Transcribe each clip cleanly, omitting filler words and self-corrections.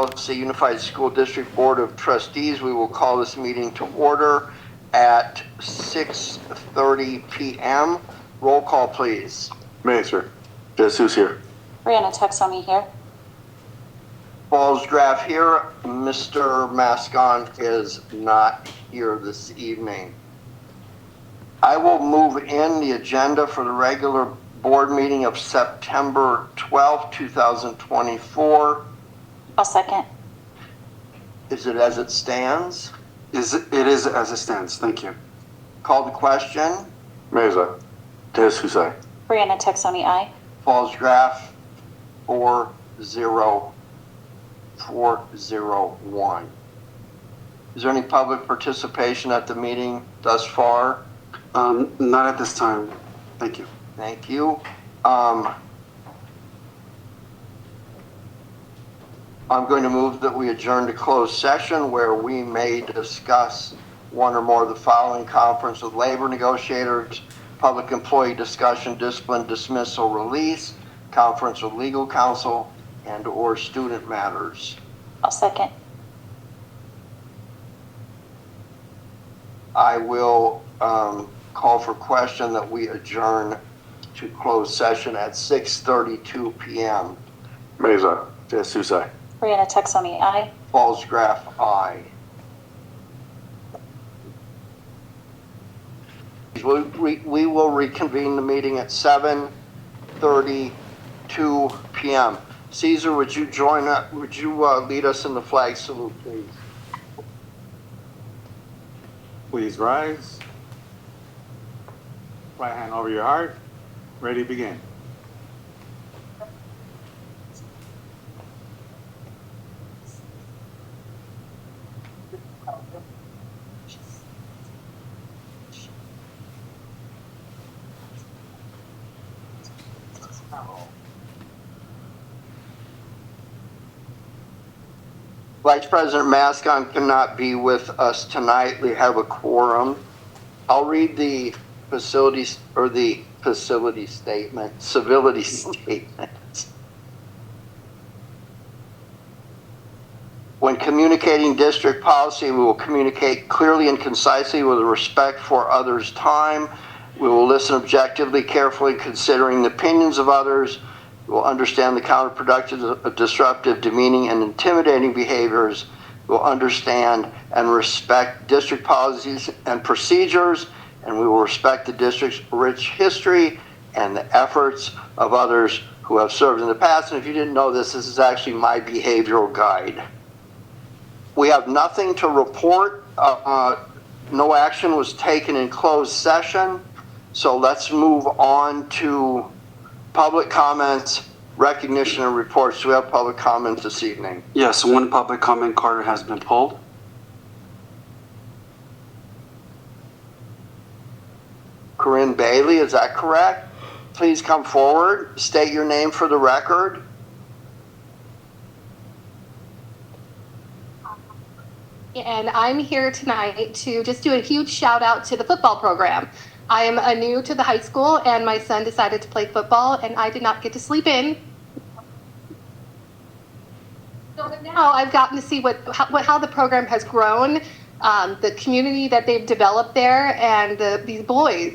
LLC Unified School District Board of Trustees. We will call this meeting to order at 6:30 p.m. Roll call, please. Mazer. Jesus here. Brianna Texomi here. Falls Draft here. Mr. Mascon is not here this evening. I will move in the agenda for the regular board meeting of September 12th, 2024. I'll second. Is it as it stands? It is as it stands. Thank you. Call the question. Mazer. Jesus here. Brianna Texomi, aye. Falls Draft 40401. Is there any public participation at the meeting thus far? Not at this time. Thank you. Thank you. I'm going to move that we adjourn to closed session where we may discuss one or more of the following: conference with labor negotiators, public employee discussion, discipline, dismissal, release, conference with legal counsel, and or student matters. I'll second. I will call for question that we adjourn to closed session at 6:32 p.m. Mazer. Jesus here. Brianna Texomi, aye. Falls Graph, aye. We will reconvene the meeting at 7:32 p.m. Caesar, would you join us? Would you lead us in the flag salute, please? Please rise. Right hand over your heart. Ready, begin. Vice President Mascon cannot be with us tonight. We have a quorum. I'll read the civility statement. When communicating district policy, we will communicate clearly and concisely with respect for others' time. We will listen objectively, carefully, considering the opinions of others. We will understand the counterproductive, disruptive, demeaning, and intimidating behaviors. We will understand and respect district policies and procedures, and we will respect the district's rich history and the efforts of others who have served in the past. And if you didn't know this, this is actually my behavioral guide. We have nothing to report. No action was taken in closed session. So let's move on to public comments, recognition, and reports. Do we have public comments this evening? Yes, one public comment card has been pulled. Corinne Bailey, is that correct? Please come forward. State your name for the record. And I'm here tonight to just do a huge shout out to the football program. I am new to the high school, and my son decided to play football, and I did not get to sleep in. So now I've gotten to see how the program has grown, the community that they've developed there, and these boys.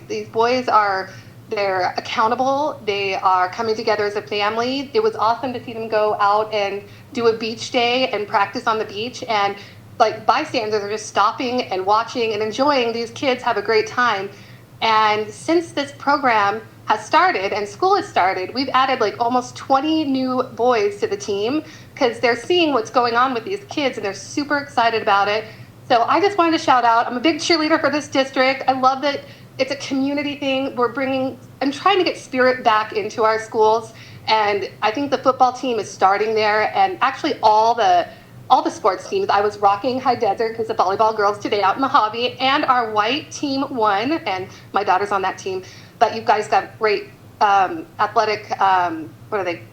They're accountable. They are coming together as a family. It was awesome to see them go out and do a beach day and practice on the beach, and like bystanders are just stopping and watching and enjoying these kids have a great time. And since this program has started and school has started, we've added like almost 20 new boys to the team because they're seeing what's going on with these kids and they're super excited about it. So I just wanted to shout out, I'm a big cheerleader for this district. I love that it's a community thing. I'm trying to get spirit back into our schools. And I think the football team is starting there, and actually all the sports teams. I was rocking High Desert because the volleyball girls today out in the hobby, and our white team won, and my daughter's on that team. But you guys got great athletic, what are they?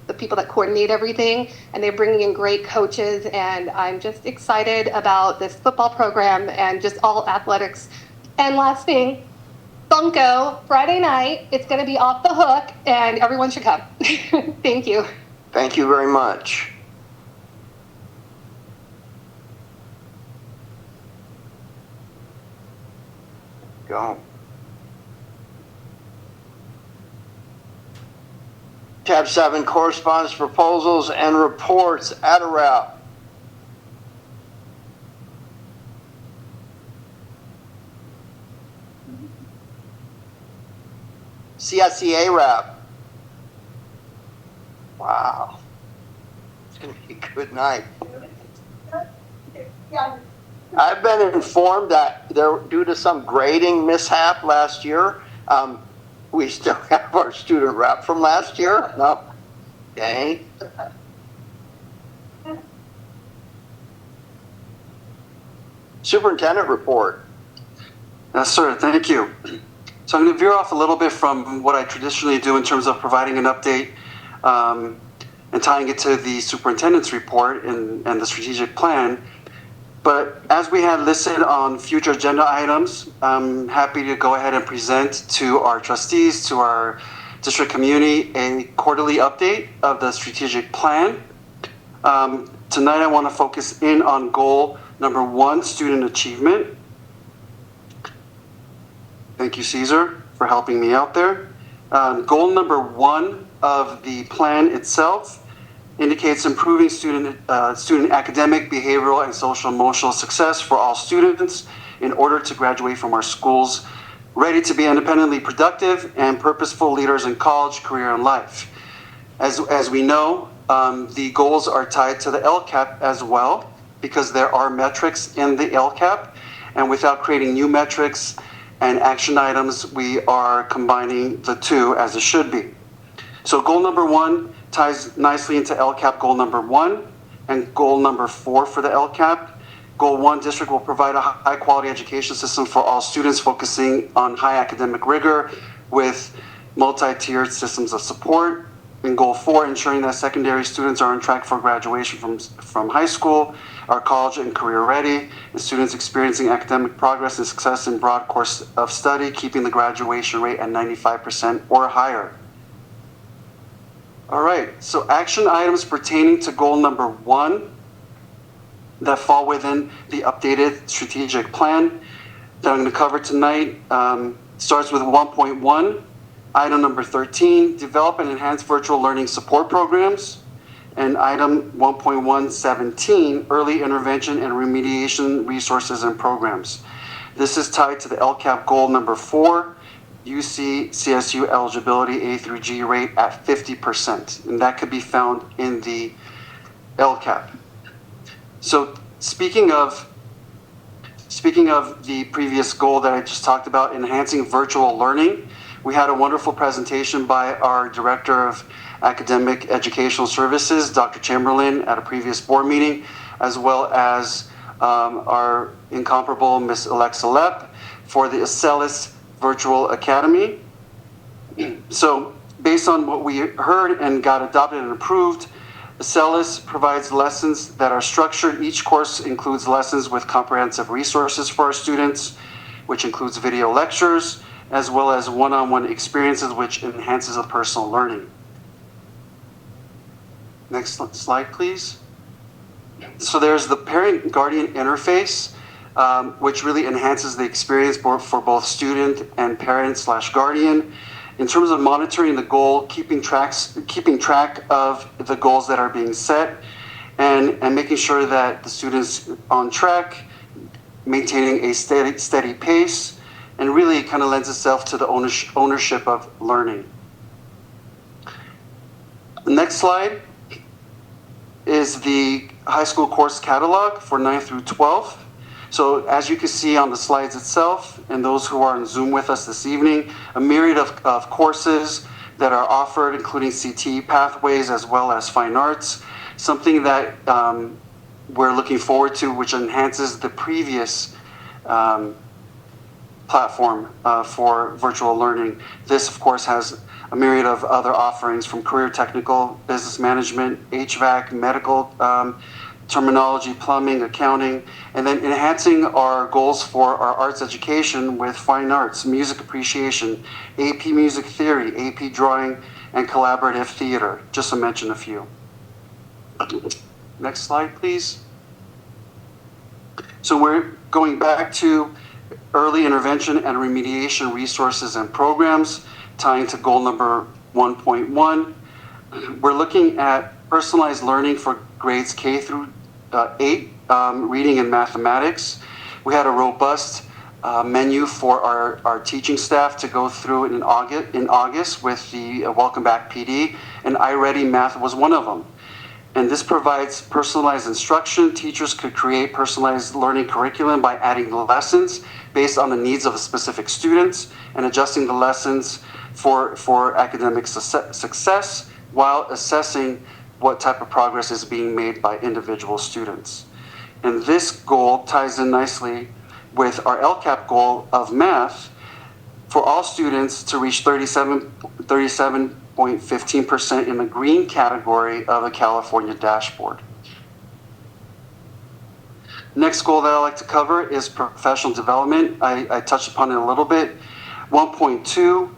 The people that coordinate everything, and they're bringing in great coaches, and I'm just excited about this football program and just all athletics. And last thing, Bunko, Friday night, it's going to be off the hook, and everyone should come. Thank you. Thank you very much. go. Tab 7, correspondence, proposals, and reports. Adirap. CSEA rep. Wow. It's going to be a good night. I've been informed that due to some grading mishap last year, we still have our student rep from last year. No. Okay. Superintendent report. Yes, sir. Thank you. So I'm going to veer off a little bit from what I traditionally do in terms of providing an update and tying it to the superintendent's report and the strategic plan. But as we had listed on future agenda items, I'm happy to go ahead and present to our trustees, to our district community, a quarterly update of the strategic plan. Tonight I want to focus in on goal number 1, student achievement. Thank you, Caesar, for helping me out there. Goal number 1 of the plan itself indicates improving student academic, behavioral, and social emotional success for all students in order to graduate from our schools ready to be independently productive and purposeful leaders in college, career, and life. As we know, the goals are tied to the LCAP as well, because there are metrics in the LCAP, and without creating new metrics and action items, we are combining the two as it should be. So goal number 1 ties nicely into LCAP goal number 1 and goal number 4 for the LCAP. Goal 1, district will provide a high quality education system for all students, focusing on high academic rigor with multi-tiered systems of support. In goal 4, ensuring that secondary students are on track for graduation from high school, are college and career ready, and students experiencing academic progress and success in broad course of study, keeping the graduation rate at 95% or higher. All right, so action items pertaining to goal number 1 that fall within the updated strategic plan that I'm going to cover tonight starts with 1.1. Item number 13, develop and enhance virtual learning support programs. And item 1.117, early intervention and remediation resources and programs. This is tied to the LCAP goal number 4, UC CSU eligibility A through G rate at 50%. And that could be found in the LCAP. So speaking of the previous goal that I just talked about, enhancing virtual learning, we had a wonderful presentation by our Director of Academic Educational Services, Dr. Chamberlain, at a previous board meeting, as well as our incomparable Miss Alexa Lepp for the Acellus Virtual Academy. So based on what we heard and got adopted and approved, Acellus provides lessons that are structured. Each course includes lessons with comprehensive resources for our students, which includes video lectures, as well as one-on-one experiences, which enhances the personal learning. Next slide, please. So there's the parent-guardian interface, which really enhances the experience for both student and parent/guardian. In terms of monitoring the goal, keeping track of the goals that are being set, and making sure that the student's on track, maintaining a steady pace, and really kind of lends itself to the ownership of learning. The next slide is the high school course catalog for 9th through 12th. So as you can see on the slides itself, and those who are on Zoom with us this evening, a myriad of courses that are offered, including CTE pathways as well as fine arts, something that we're looking forward to, which enhances the previous platform for virtual learning. This, of course, has a myriad of other offerings from career technical, business management, HVAC, medical terminology, plumbing, accounting, and then enhancing our goals for our arts education with fine arts, music appreciation, AP music theory, AP drawing, and collaborative theater, just to mention a few. Next slide, please. So we're going back to early intervention and remediation resources and programs, tying to goal number 1.1. We're looking at personalized learning for grades K through 8, reading and mathematics. We had a robust menu for our teaching staff to go through in August with the Welcome Back PD, and iReady Math was one of them. And this provides personalized instruction. Teachers could create personalized learning curriculum by adding lessons based on the needs of specific students and adjusting the lessons for academic success while assessing what type of progress is being made by individual students. And this goal ties in nicely with our LCAP goal of math for all students to reach 37.15% in the green category of the California dashboard. Next goal that I like to cover is professional development. I touched upon it a little bit. 1.2,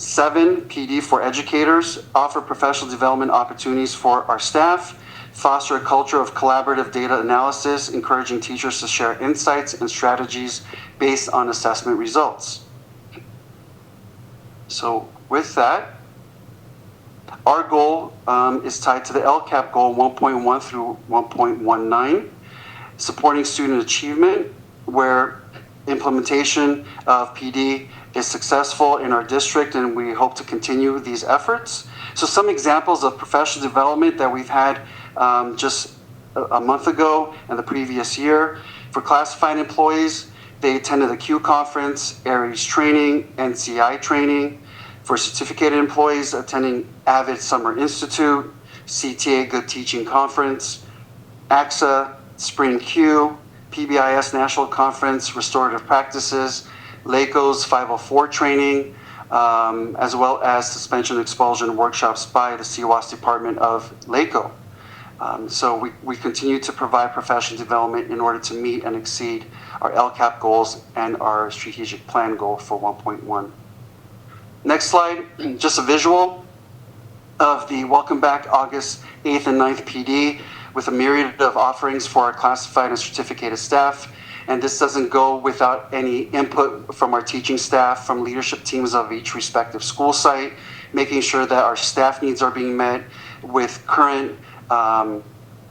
7 PD for educators, offer professional development opportunities for our staff, foster a culture of collaborative data analysis, encouraging teachers to share insights and strategies based on assessment results. So with that, our goal is tied to the LCAP goal 1.1 through 1.19, supporting student achievement, where implementation of PD is successful in our district, and we hope to continue these efforts. So some examples of professional development that we've had just a month ago and the previous year. For classified employees, they attended the Q conference, ARIES training, NCI training. For certificated employees, attending AVID Summer Institute, CTA Good Teaching Conference, AXA Spring Q, PBIS National Conference, Restorative Practices, LACO's 504 training, as well as suspension expulsion workshops by the CWAS Department of LACO. So we continue to provide professional development in order to meet and exceed our LCAP goals and our strategic plan goal for 1.1. Next slide, just a visual of the Welcome Back August 8th and 9th PD with a myriad of offerings for our classified and certificated staff. And this doesn't go without any input from our teaching staff, from leadership teams of each respective school site, making sure that our staff needs are being met with current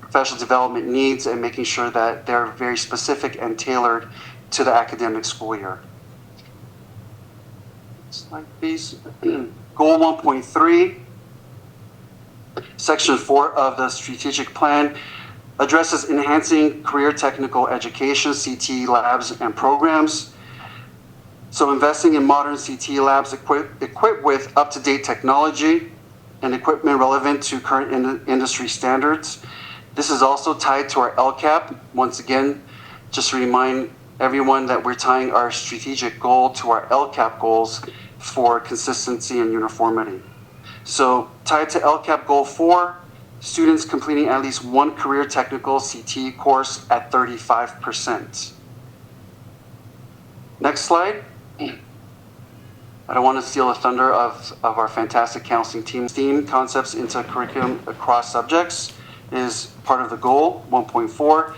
professional development needs and making sure that they're very specific and tailored to the academic school year. Slide, please. Goal 1.3, Section 4 of the strategic plan addresses enhancing career technical education, CTE labs and programs. So investing in modern CTE labs equipped with up-to-date technology and equipment relevant to current industry standards. This is also tied to our LCAP. Once again, just to remind everyone that we're tying our strategic goal to our LCAP goals for consistency and uniformity. So tied to LCAP goal 4, students completing at least one career technical CTE course at 35%. Next slide. I don't want to steal the thunder of our fantastic counseling team. STEAM concepts into curriculum across subjects is part of the goal, 1.4,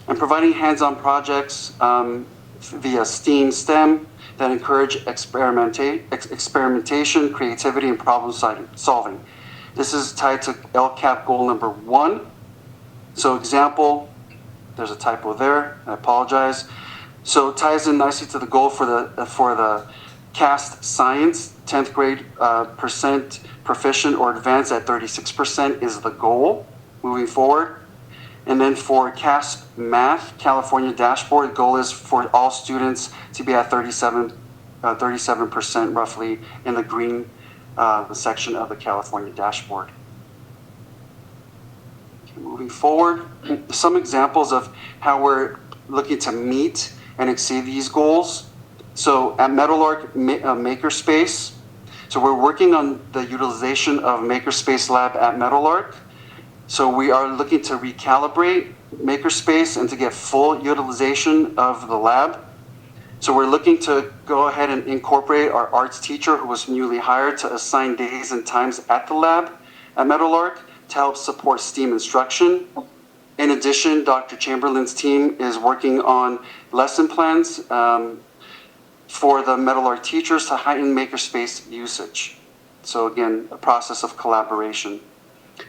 and providing hands-on projects via STEM that encourage experimentation, creativity, and problem solving. This is tied to LCAP goal number 1. So example, there's a typo there, I apologize. So it ties in nicely to the goal for the CAST science, 10th grade percent proficient or advanced at 36% is the goal moving forward. And then for CAST math, California dashboard, the goal is for all students to be at 37% roughly in the green section of the California dashboard. Okay, moving forward, some examples of how we're looking to meet and exceed these goals. So at Meadowlark Makerspace, so we're working on the utilization of Makerspace Lab at Meadowlark. So we are looking to recalibrate Makerspace and to get full utilization of the lab. So we're looking to go ahead and incorporate our arts teacher who was newly hired to assign days and times at the lab at Meadowlark to help support STEAM instruction. In addition, Dr. Chamberlain's team is working on lesson plans for the metal art teachers to heighten makerspace usage. So again, a process of collaboration.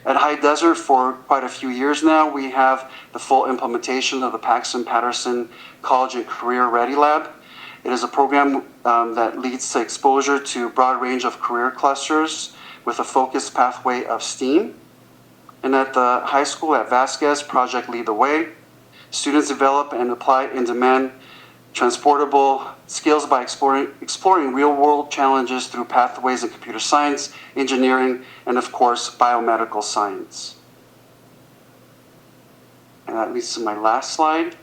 At High Desert, for quite a few years now, we have the full implementation of the Paxton Patterson College and Career Ready Lab. It is a program that leads to exposure to a broad range of career clusters with a focused pathway of STEAM. And at the high school at Vasquez, Project Lead the Way, students develop and apply in-demand transportable skills by exploring real-world challenges through pathways in computer science, engineering, and of course, biomedical science. And that leads to my last slide.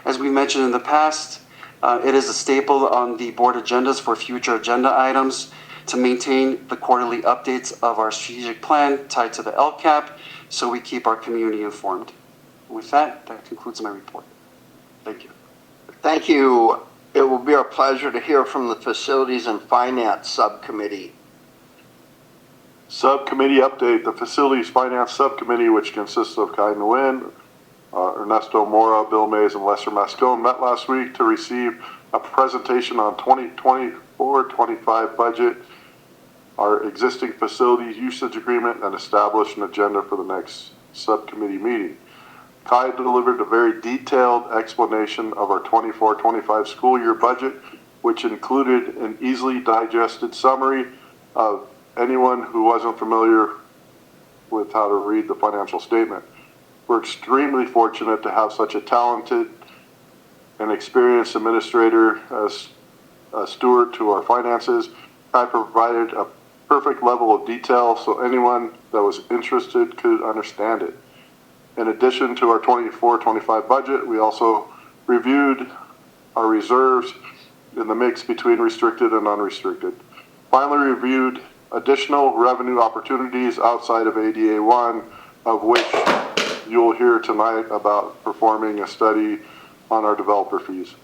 As we mentioned in the past, it is a staple on the board agendas for future agenda items to maintain the quarterly updates of our strategic plan tied to the LCAP, so we keep our community informed. With that concludes my report. Thank you. Thank you. It will be our pleasure to hear from the Facilities and Finance Subcommittee. Subcommittee update. The Facilities Finance Subcommittee, which consists of Kai Nguyen, Ernesto Mora, Bill Mays, and Lester Mascone, met last week to receive a presentation on 2024-25 budget, our existing facilities usage agreement, and establish an agenda for the next subcommittee meeting. Kai delivered a very detailed explanation of our 24-25 school year budget, which included an easily digested summary of anyone who wasn't familiar with how to read the financial statement. We're extremely fortunate to have such a talented and experienced administrator as a steward to our finances. Kai provided a perfect level of detail so anyone that was interested could understand it. In addition to our 24-25 budget, we also reviewed our reserves in the mix between restricted and unrestricted. Finally, reviewed additional revenue opportunities outside of ADA 1, of which you'll hear tonight about performing a study on our developer fees.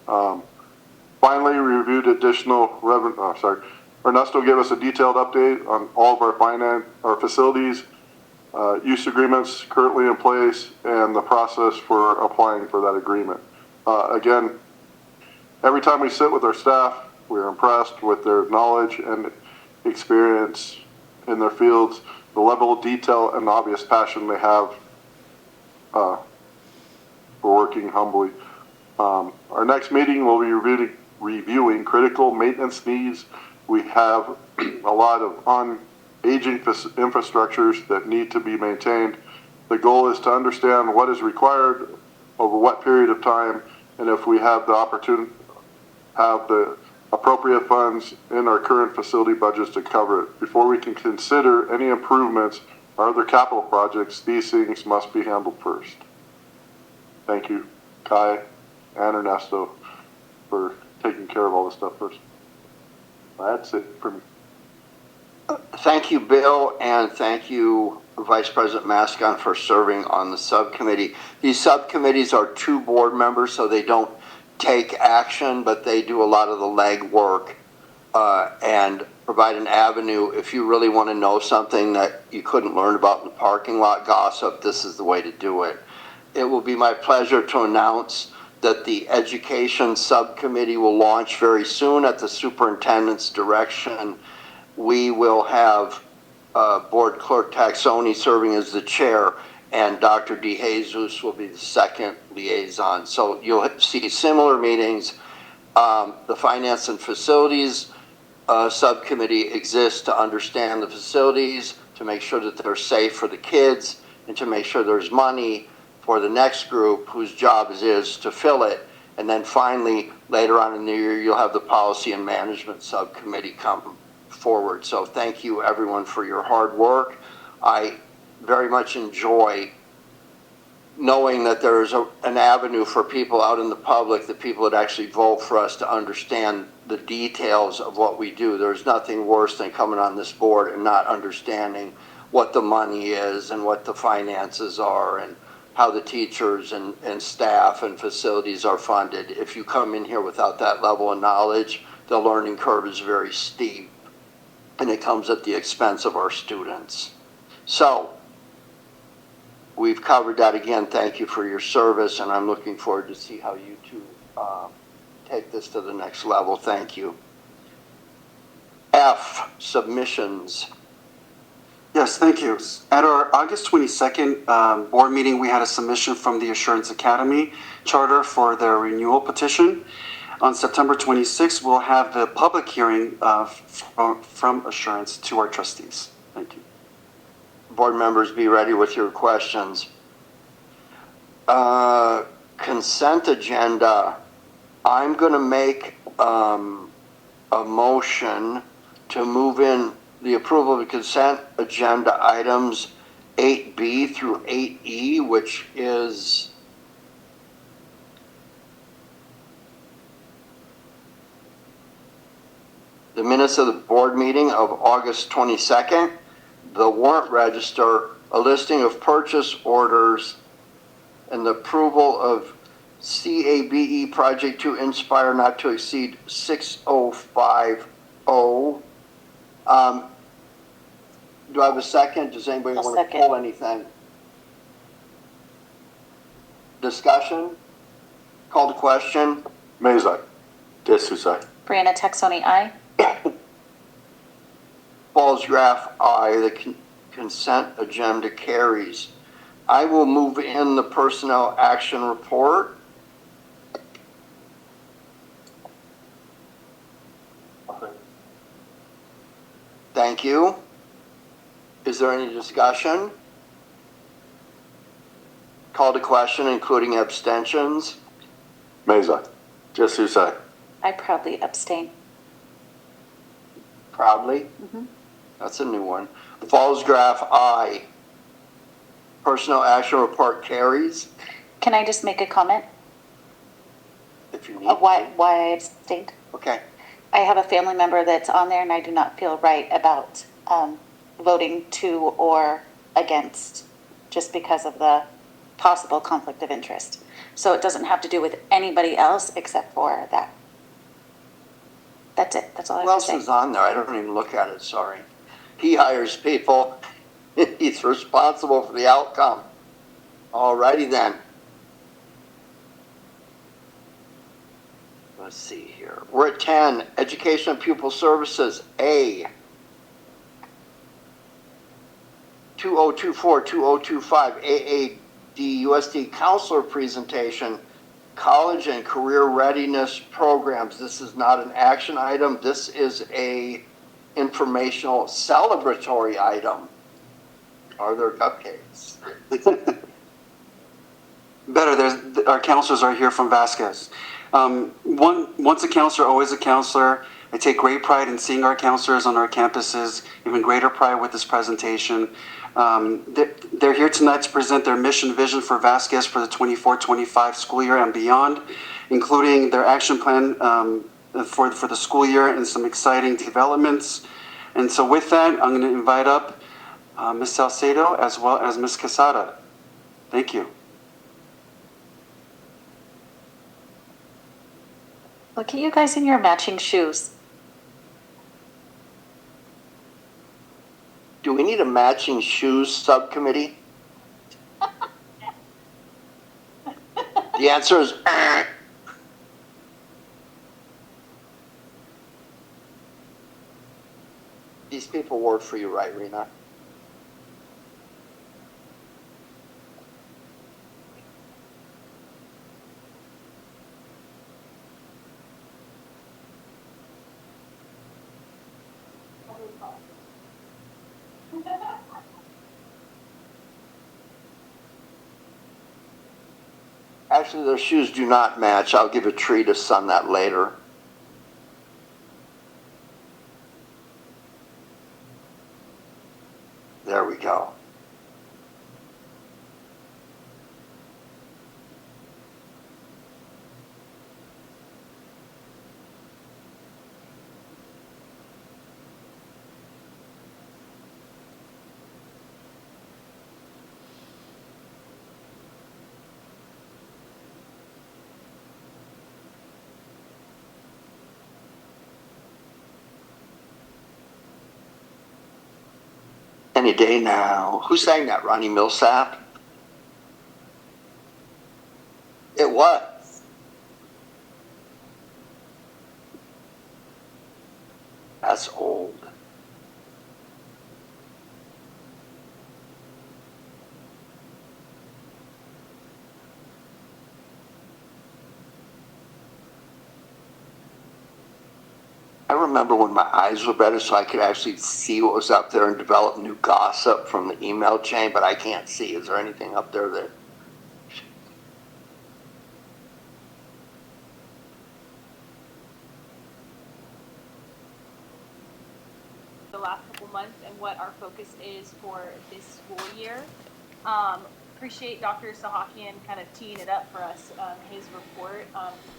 Finally, reviewed additional revenue. Ernesto gave us a detailed update on all of our facilities, use agreements currently in place, and the process for applying for that agreement. Again, every time we sit with our staff, we're impressed with their knowledge and experience in their fields, the level of detail and obvious passion they have for working humbly. Our next meeting will be reviewing critical maintenance needs. We have a lot of aging infrastructures that need to be maintained. The goal is to understand what is required over what period of time, and if we have the opportunity, have the appropriate funds in our current facility budgets to cover it. Before we can consider any improvements or other capital projects, these things must be handled first. Thank you, Kai and Ernesto, for taking care of all this stuff first. That's it for me. Thank you, Bill, and thank you, Vice President Mascon, for serving on the subcommittee. These subcommittees are 2 board members, so they don't take action, but they do a lot of the legwork and provide an avenue. If you really want to know something that you couldn't learn about in the parking lot gossip, this is the way to do it. It will be my pleasure to announce that the Education Subcommittee will launch very soon at the Superintendent's direction. We will have Board Clerk Taxoni serving as the chair, and Dr. DeJesus will be the second liaison. So you'll see similar meetings. The Finance and Facilities Subcommittee exists to understand the facilities, to make sure that they're safe for the kids, and to make sure there's money for the next group whose job it is to fill it. And then finally, later on in the year, you'll have the Policy and Management Subcommittee come forward. So thank you, everyone, for your hard work. I very much enjoy knowing that there's an avenue for people out in the public, the people that actually vote for us, to understand the details of what we do. There's nothing worse than coming on this board and not understanding what the money is and what the finances are and how the teachers and staff and facilities are funded. If you come in here without that level of knowledge, the learning curve is very steep, and it comes at the expense of our students. So, we've covered that again. Thank you for your service, and I'm looking forward to see how you two take this to the next level. Thank you. F, submissions. Yes, thank you. At our August 22nd board meeting, we had a submission from the Assurance Academy charter for their renewal petition. On September 26th, we'll have the public hearing from Assurance to our trustees. Thank you. Board members, be ready with your questions. Consent agenda. I'm going to make a motion to move in the approval of the consent agenda items 8B through 8E, which is the minutes of the board meeting of August 22nd, the warrant register, a listing of purchase orders, and the approval of CABE project to Inspire not to exceed 6050. Do I have a second? Does anybody I'll want to second. pull anything? Discussion? Call to question? Mazak. Jesus, aye. Brianna Texoni, aye. Falls graph I, the consent agenda carries. I will move in the personnel action report. Thank you. Is there any discussion? Call to question, including abstentions. Mazak. Jesus, aye. I proudly abstain. Proudly. That's a new one. Falls graph I. Personnel action report carries. Can I just make a comment If you of want. why I abstained? Okay. I have a family member that's on there and I do not feel right about voting to or against just because of the possible conflict of interest. So it doesn't have to do with anybody else except for that. That's it. That's all I Who have else to say. is on there? I don't even look at it, sorry. He hires people. He's responsible for the outcome. Alrighty then. Let's see here. We're at 10, Education and Pupil Services, A. 2024-2025 AAD USD Counselor Presentation, College and Career Readiness Programs. This is not an action item. This is a informational celebratory item. Are there cupcakes? Better, our counselors are here from Vasquez. Once a counselor, always a counselor. I take great pride in seeing our counselors on our campuses, even greater pride with this presentation. They're here tonight to present their mission vision for Vasquez for the 24-25 school year and beyond, including their action plan for the school year and some exciting developments. And so with that, I'm going to invite up Ms. Salcedo as well as Ms. Quesada. Thank you. Look at you guys in your matching shoes. Do we need a matching shoes subcommittee? The answer is These people work for you, right, Rena? Actually, their shoes do not match. I'll give a treatise on that later. There we go. Any day now. Who sang that? Ronnie Millsap? It was. That's old. I remember when my eyes were better so I could actually see what was up there and develop new gossip from the email chain, but I can't see. Is there anything up there that... The last couple months and what our focus is for this school year. Appreciate Dr. Sahakian kind of teeing it up for us, his report.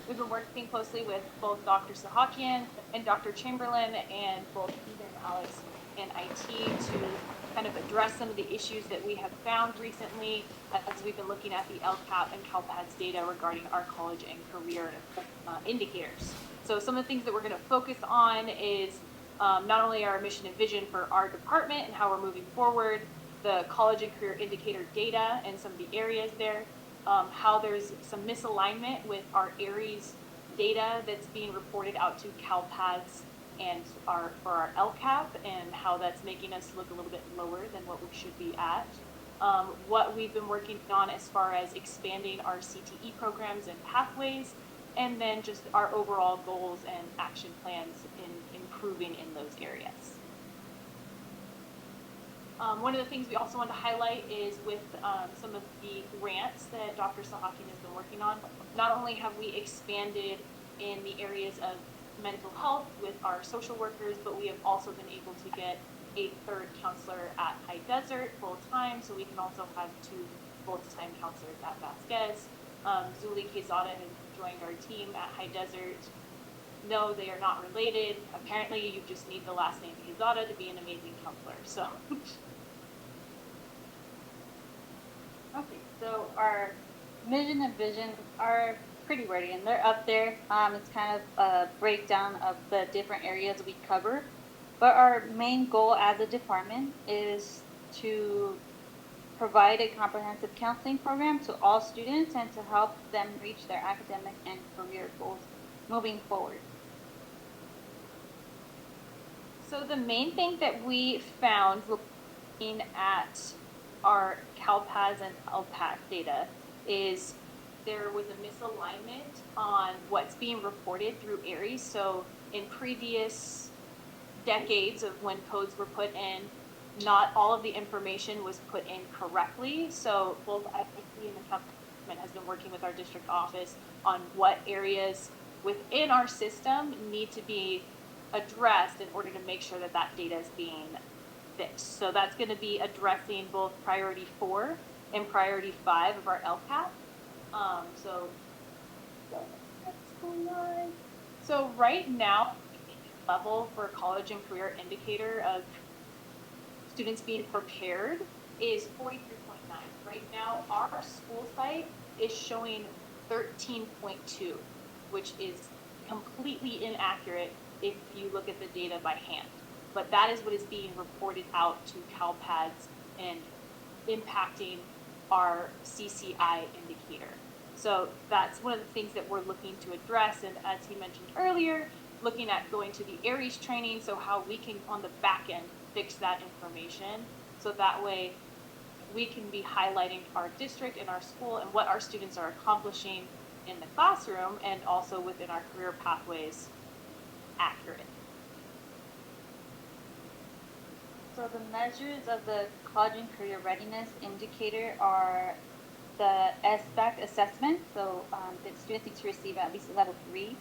We've been working closely with both Dr. Sahakian and Dr. Chamberlain and both Ethan, Alex, and IT to kind of address some of the issues that we have found recently as we've been looking at the LCAP and CalPADS data regarding our college and career indicators. So some of the things that we're going to focus on is not only our mission and vision for our department and how we're moving forward, the college and career indicator data and some of the areas there, how there's some misalignment with our ARIES data that's being reported out to CalPADS and for our LCAP, and how that's making us look a little bit lower than what we should be at. What we've been working on as far as expanding our CTE programs and pathways, and then just our overall goals and action plans in improving in those areas. One of the things we also want to highlight is with some of the grants that Dr. Sahakian has been working on. Not only have we expanded in the areas of mental health with our social workers, but we have also been able to get a third counselor at High Desert full-time, so we can also have 2 full-time counselors at Vasquez. Zuli Quezada has joined our team at High Desert. No, they are not related. Apparently, you just need the last name Quezada to be an amazing counselor. So, okay, so our mission and vision are pretty wordy, and they're up there. It's kind of a breakdown of the different areas we cover. But our main goal as a department is to provide a comprehensive counseling program to all students and to help them reach their academic and career goals moving forward. So the main thing that we found looking at our CalPADS and LPAC data is there was a misalignment on what's being reported through ARIES. So in previous decades of when codes were put in, not all of the information was put in correctly. So both IT and the department has been working with our district office on what areas within our system need to be addressed in order to make sure that that data is being fixed. So that's going to be addressing both priority 4 and priority 5 of our LCAP. So right now, level for college and career indicator of students being prepared is 43.9. Right now, our school site is showing 13.2, which is completely inaccurate if you look at the data by hand. But that is what is being reported out to CalPADS and impacting our CCI indicator. So that's one of the things that we're looking to address. And as he mentioned earlier, looking at going to the ARIES training, so how we can, on the back end, fix that information. So that way we can be highlighting our district and our school and what our students are accomplishing in the classroom and also within our career pathways accurate. So the measures of the college and career readiness indicator are the SBAC assessment. So the students need to receive at least level 3.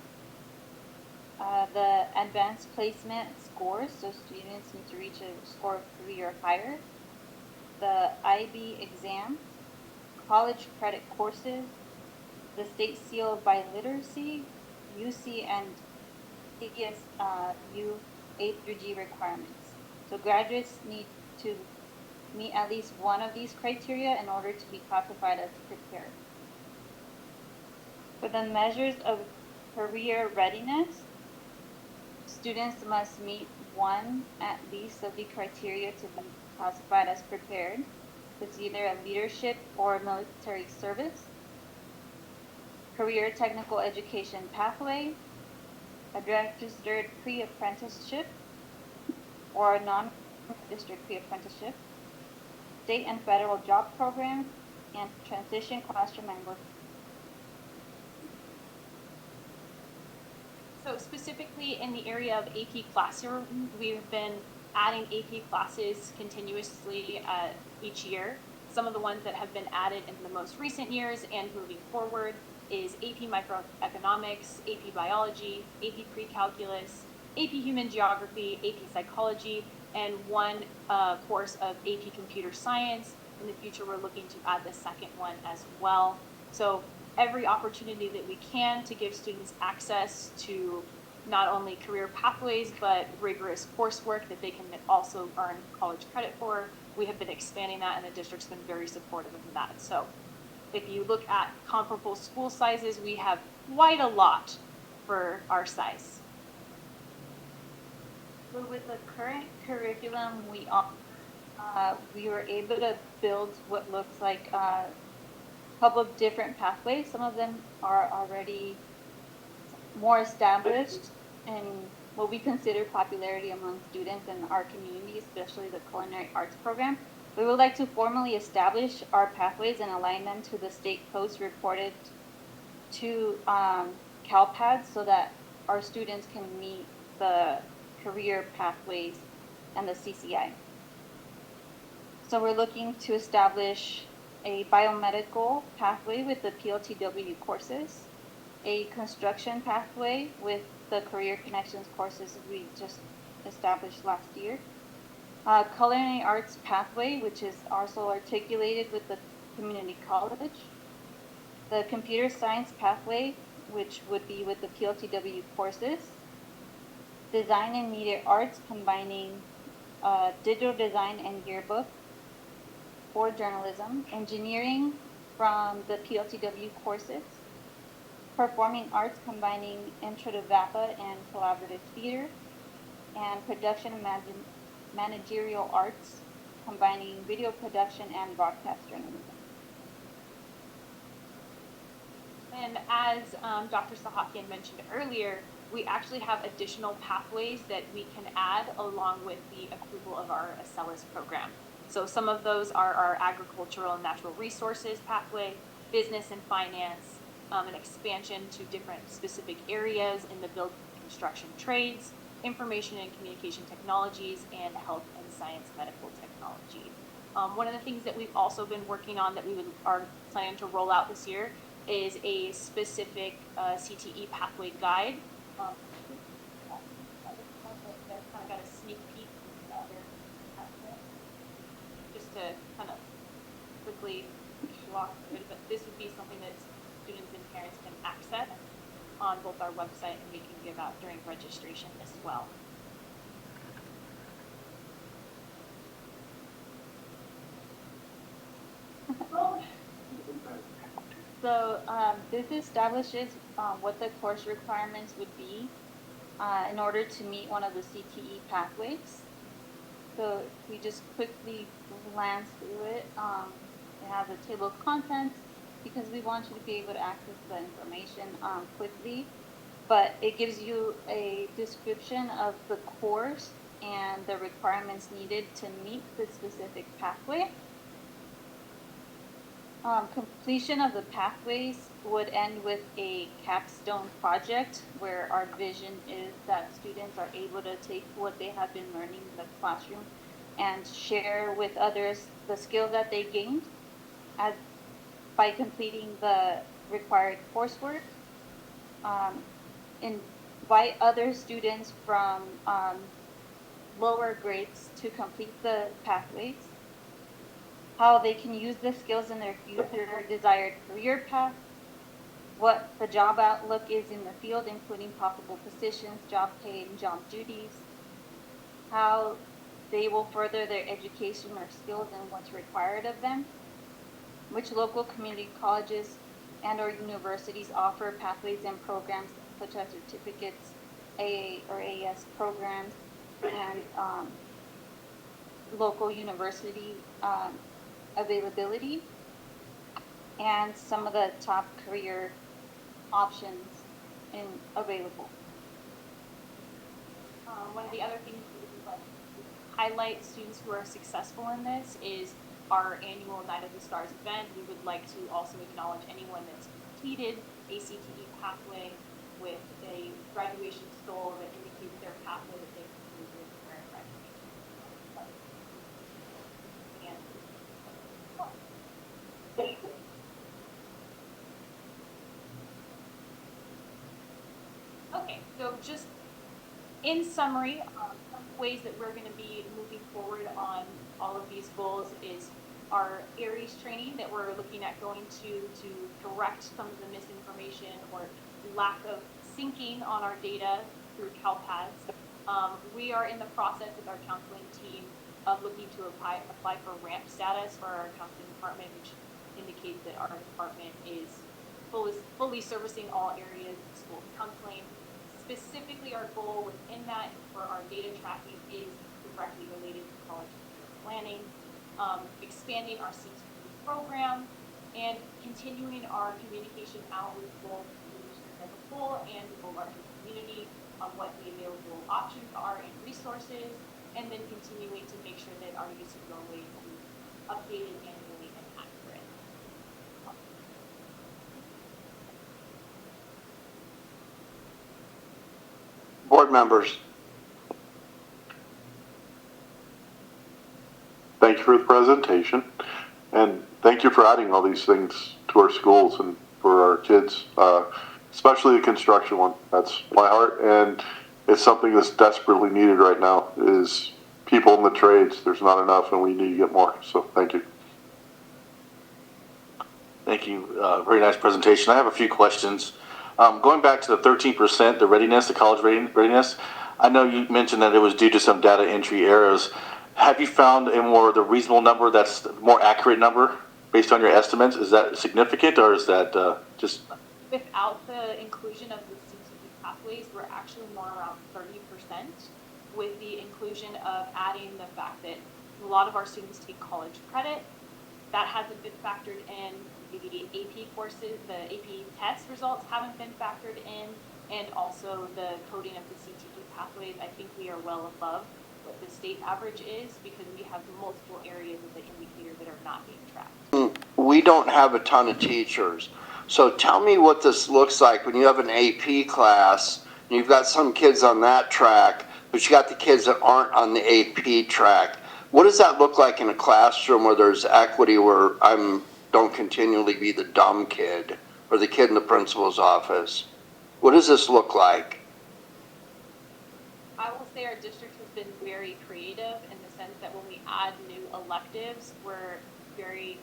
The advanced placement scores, so students need to reach a score of 3 or higher. The IB exam, college credit courses, the state seal by literacy, UC and CSU A through G requirements. So graduates need to meet at least one of these criteria in order to be classified as prepared. For the measures of career readiness, students must meet one at least of the criteria to be classified as prepared. It's either a leadership or military service. career technical education pathway, a registered pre-apprenticeship or a non-registered pre-apprenticeship, state and federal job programs, and transition classroom and work. So specifically in the area of AP Classroom, we've been adding AP classes continuously each year. Some of the ones that have been added in the most recent years and moving forward is AP Microeconomics, AP Biology, AP Pre-Calculus, AP Human Geography, AP Psychology, and one course of AP Computer Science. In the future, we're looking to add the second one as well. So every opportunity that we can to give students access to not only career pathways, but rigorous coursework that they can also earn college credit for. We have been expanding that, and the district's been very supportive of that. So if you look at comparable school sizes, we have quite a lot for our size. So with the current curriculum we were able to build what looks like a couple of different pathways. Some of them are already more established in what we consider popularity among students in our community, especially the culinary arts program. We would like to formally establish our pathways and align them to the state codes reported to CalPAD so that our students can meet the career pathways and the CCI. So we're looking to establish a biomedical pathway with the PLTW courses, a construction pathway with the Career Connections courses we just established last year, a culinary arts pathway, which is also articulated with the community college, the computer science pathway, which would be with the PLTW courses, design and media arts combining digital design and yearbook for journalism, engineering from the PLTW courses, performing arts combining intro to VAPA and collaborative theater, and production and managerial arts combining video production and broadcast journalism. And as Dr. Sahakian mentioned earlier, we actually have additional pathways that we can add along with the approval of our ACELUS program. So some of those are our agricultural and natural resources pathway, business and finance, an expansion to different specific areas in the build construction trades, information and communication technologies, and health and science medical technology. One of the things that we've also been working on that we are planning to roll out this year is a specific CTE pathway guide. Kind of got a sneak peek just to kind of quickly walk through it, but this would be something that students and parents can access on both our website, and we can give out during registration as well. So this establishes what the course requirements would be in order to meet one of the CTE pathways. So if we just quickly glance through it, it has a table of contents because we want you to be able to access the information quickly, but it gives you a description of the course and the requirements needed to meet the specific pathway. Completion of the pathways would end with a capstone project where our vision is that students are able to take what they have been learning in the classroom and share with others the skills that they gained by completing the required coursework. Invite other students from lower grades to complete the pathways, how they can use the skills in their future desired career path, what the job outlook is in the field, including possible positions, job pay, and job duties, how they will further their education or skills and what's required of them, which local community colleges and or universities offer pathways and programs such as certificates, AA or AS programs, and local university availability, and some of the top career options and available. One of the other things we would like to highlight students who are successful in this is our annual Night of the Stars event. We would like to also acknowledge anyone that's completed a CTE pathway with a graduation stole that indicates their pathway that they completed their graduation. Okay, so just in summary, some ways that we're going to be moving forward on all of these goals is our ARIES training that we're looking at going to correct some of the misinformation or lack of syncing on our data through CalPads. We are in the process with our counseling team of looking to apply for ramp status for our counseling department, which indicates that our department is fully servicing all areas of school counseling. Specifically, our goal within that for our data tracking is directly related to college planning, expanding our CTE program, and continuing our communication out with both the district as a whole and the larger community on what the available options are and resources, and then continuing to make sure that our use of roadways is updated annually and accurate. Board members. Thank you for the presentation, and thank you for adding all these things to our schools and for our kids, especially the construction one. That's my heart, and it's something that's desperately needed right now is people in the trades. There's not enough, and we need to get more, so thank you. Thank you. Very nice presentation. I have a few questions. Going back to the 13%, the readiness, the college readiness, I know you mentioned that it was due to some data entry errors. Have you found the reasonable number that's the more accurate number based on your estimates? Is that significant, or is that just? Without the inclusion of the CTE pathways, we're actually more around 30%. With the inclusion of adding the fact that a lot of our students take college credit, that hasn't been factored in. The AP courses, the AP test results haven't been factored in, and also the coding of the CTE pathways. I think we are well above what the state average is because we have multiple areas of the indicator that are not being tracked. We don't have a ton of teachers. So tell me what this looks like when you have an AP class and you've got some kids on that track, but you got the kids that aren't on the AP track. What does that look like in a classroom where there's equity, where don't continually be the dumb kid or the kid in the principal's office? What does this look like? I will say our district has been very creative in the sense that when we add new electives, we're very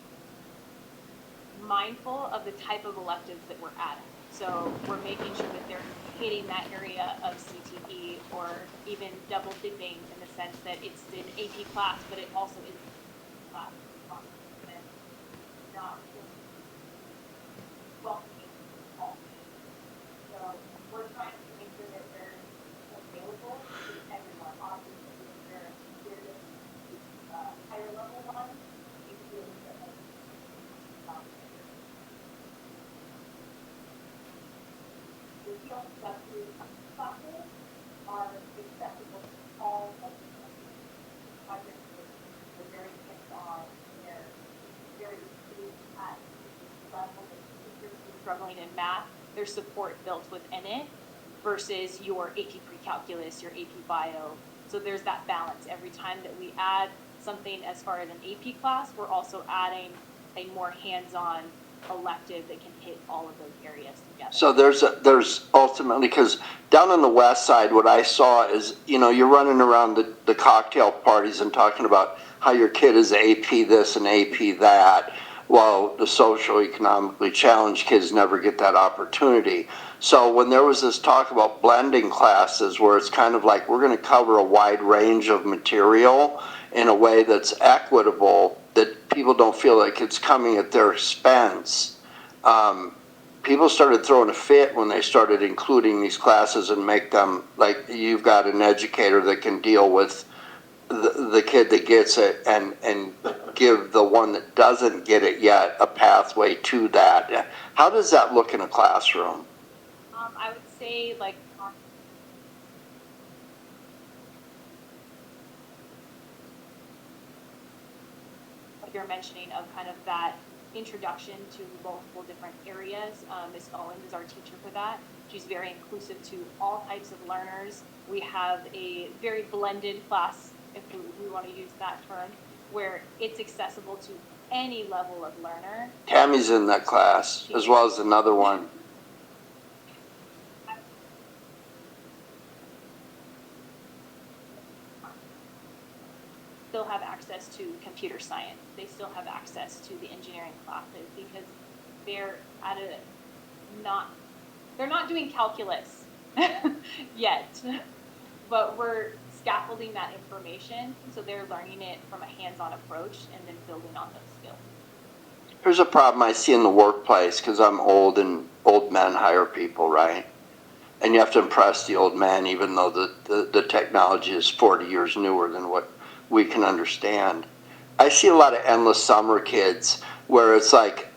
mindful of the type of electives that we're adding. So we're making sure that they're hitting that area of CTE or even double dipping in the sense that it's an AP class, but it also is a class. Not welcoming all. So we're trying to make sure that they're available to everyone. Obviously, if they're higher level ones, you feel that the field accepted classes are acceptable to all of the projects. They're very hands-on. They're very at level that teachers who are struggling in math, there's support built within it versus your AP pre-calculus, your AP bio. So there's that balance. Every time that we add something as far as an AP class, we're also adding a more hands-on elective that can hit all of those areas together. So there's ultimately, because down on the west side, what I saw is, you're running around the cocktail parties and talking about how your kid is AP this and AP that, while the socioeconomically challenged kids never get that opportunity. So when there was this talk about blending classes where it's kind of like we're going to cover a wide range of material in a way that's equitable, that people don't feel like it's coming at their expense. People started throwing a fit when they started including these classes and make them like you've got an educator that can deal with the kid that gets it and give the one that doesn't get it yet a pathway to that. How does that look in a classroom? I would say like what you're mentioning of kind of that introduction to multiple different areas. Ms. Owens is our teacher for that. She's very inclusive to all types of learners. We have a very blended class, if we want to use that term, where it's accessible to any level of learner. Tammy's in that class, as well as another one. Still have access to computer science. They still have access to the engineering classes because they're at a they're not doing calculus yet, but we're scaffolding that information so they're learning it from a hands-on approach and then building on those skills. Here's a problem I see in the workplace, because I'm old and old men hire people, right? And you have to impress the old men, even though the technology is 40 years newer than what we can understand. I see a lot of endless summer kids where it's like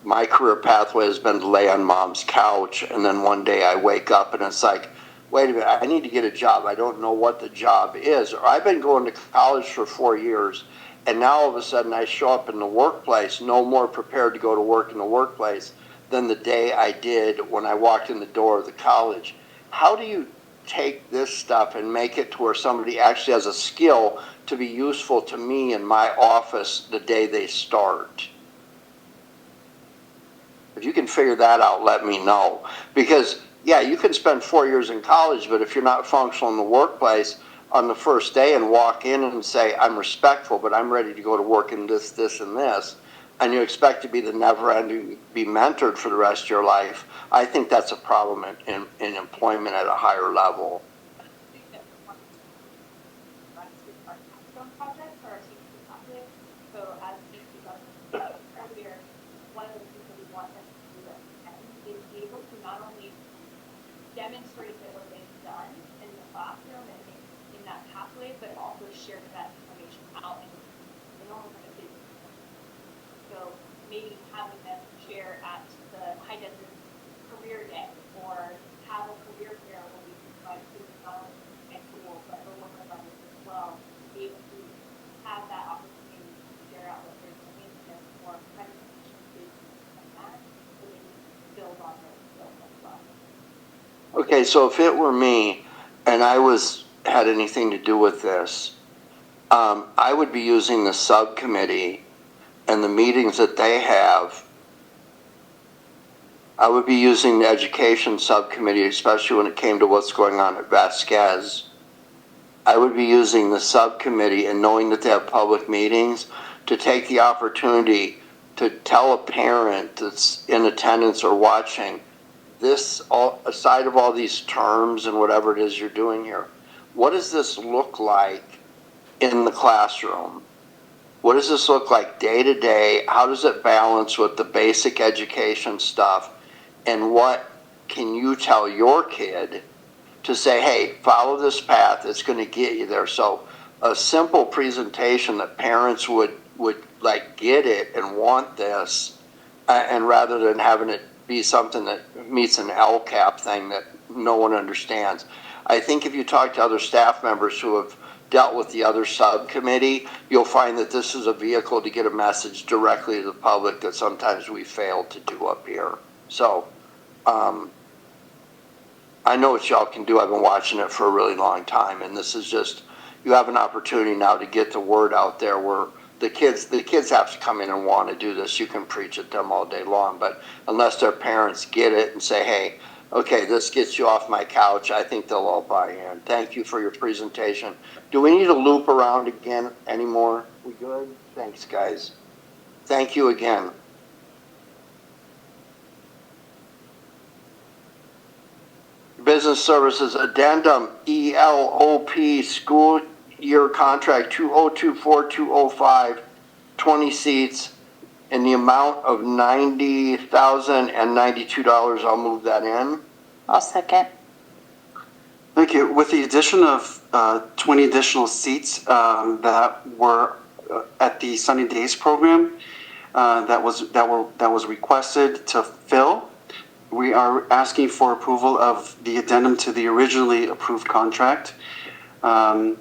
my career pathway has been to lay on mom's couch, and then one day I wake up and it's like, wait a minute, I need to get a job. I don't know what the job is. Or I've been going to college for 4 years, and now all of a sudden I show up in the workplace no more prepared to go to work in the workplace than the day I did when I walked in the door of the college. How do you take this stuff and make it to where somebody actually has a skill to be useful to me in my office the day they start? If you can figure that out, let me know. Because, yeah, you can spend 4 years in college, but if you're not functional in the workplace on the first day and walk in and say, I'm respectful, but I'm ready to go to work in this, this, and this, and you expect to be the never-ending, be mentored for the rest of your life, I think that's a problem in employment at a higher level. So as we discussed earlier, one of the things that we want them to do at the end is be able to not only demonstrate that what they've done in the classroom and in that pathway, but also share that information out in almost like a business. So maybe having them share at the high density career day or have a career fair where we can provide students not only and tools but the work environment as well, be able to have that opportunity to share out what they're doing and more presentation like that so they can build on those skills as well. Okay, so if it were me and I had anything to do with this, I would be using the subcommittee and the meetings that they have. I would be using the education subcommittee, especially when it came to what's going on at Vasquez. I would be using the subcommittee and knowing that they have public meetings to take the opportunity to tell a parent that's in attendance or watching, this, aside of all these terms and whatever it is you're doing here, what does this look like in the classroom? What does this look like day to day? How does it balance with the basic education stuff? And what can you tell your kid to say, hey, follow this path, it's going to get you there? So a simple presentation that parents would like get it and want this, and rather than having it be something that meets an LCAP thing that no one understands. I think if you talk to other staff members who have dealt with the other subcommittee, you'll find that this is a vehicle to get a message directly to the public that sometimes we fail to do up here. So I know what y'all can do. I've been watching it for a really long time, and this is just, you have an opportunity now to get the word out there where the kids have to come in and want to do this. You can preach at them all day long, but unless their parents get it and say, hey, okay, this gets you off my couch, I think they'll all buy in. Thank you for your presentation. Do we need to loop around again anymore? We good? Thanks, guys. Thank you again. Business Services Addendum ELOP School Year Contract 2024-205, 20 seats in the amount of $90,092. I'll move that in. I'll second. Thank you. With the addition of 20 additional seats that were at the Sunny Days program that was requested to fill, we are asking for approval of the addendum to the originally approved contract to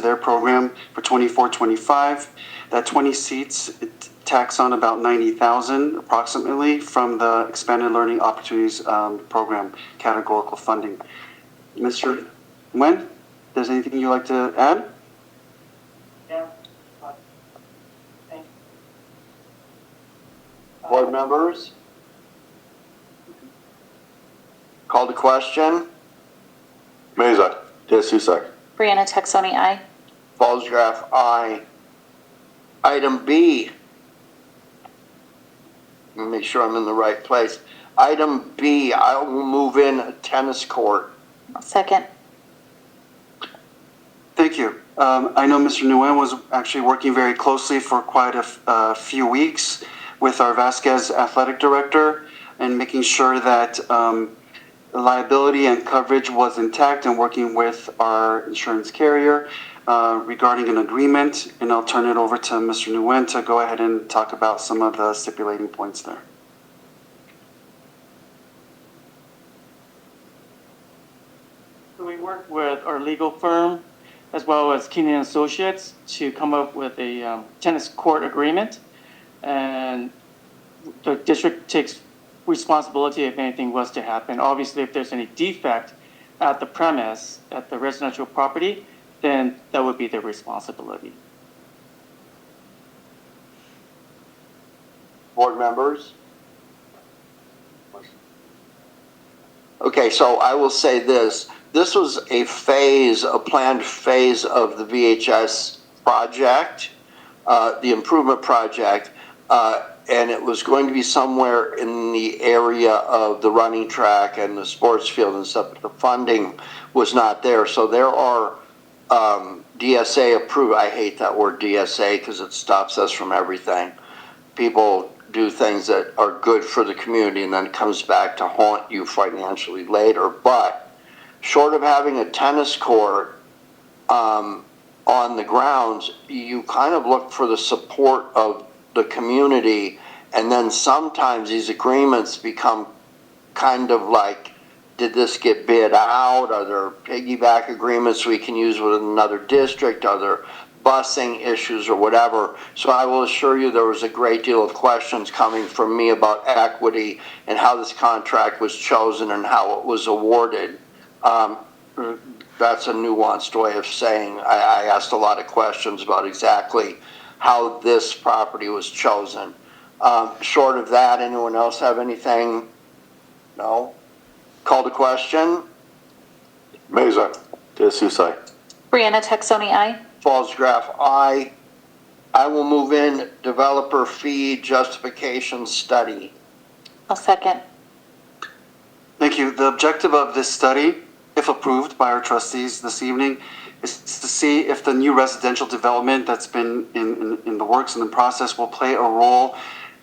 their program for 24-25. That 20 seats, it tacks on about 90,000 approximately from the Expanded Learning Opportunities Program categorical funding. Mr. Nguyen, there's anything you'd like to add? Yeah. Board members? Call to question? Meza. De Souza. Brianna Texoni, aye. Fallsgraf, aye. Item B. Let me make sure I'm in the right place. Item B, I will move in a tennis court. Second. Thank you. I know Mr. Nguyen was actually working very closely for quite a few weeks with our Vasquez athletic director and making sure that liability and coverage was intact and working with our insurance carrier regarding an agreement. And I'll turn it over to Mr. Nguyen to go ahead and talk about some of the stipulating points there. So we worked with our legal firm as well as Keenan Associates to come up with a tennis court agreement. And the district takes responsibility if anything was to happen. Obviously, if there's any defect at the premise, at the residential property, then that would be their responsibility. Board members? Okay, so I will say this. This was a planned phase of the VHS project, the improvement project, and it was going to be somewhere in the area of the running track and the sports field and stuff, but the funding was not there. So there are DSA approved, I hate that word DSA because it stops us from everything. People do things that are good for the community and then it comes back to haunt you financially later. But short of having a tennis court on the grounds, you kind of look for the support of the community, and then sometimes these agreements become kind of like, did this get bid out? Are there piggyback agreements we can use with another district? Are there busing issues or whatever? So I will assure you there was a great deal of questions coming from me about equity and how this contract was chosen and how it was awarded. That's a nuanced way of saying I asked a lot of questions about exactly how this property was chosen. Short of that, anyone else have anything? No? Call to question? Meza. De Souza. Brianna Texoni, aye. Fallsgraf, aye. I will move in developer fee justification study. I'll second. Thank you. The objective of this study, if approved by our trustees this evening, is to see if the new residential development that's been in the works and the process will play a role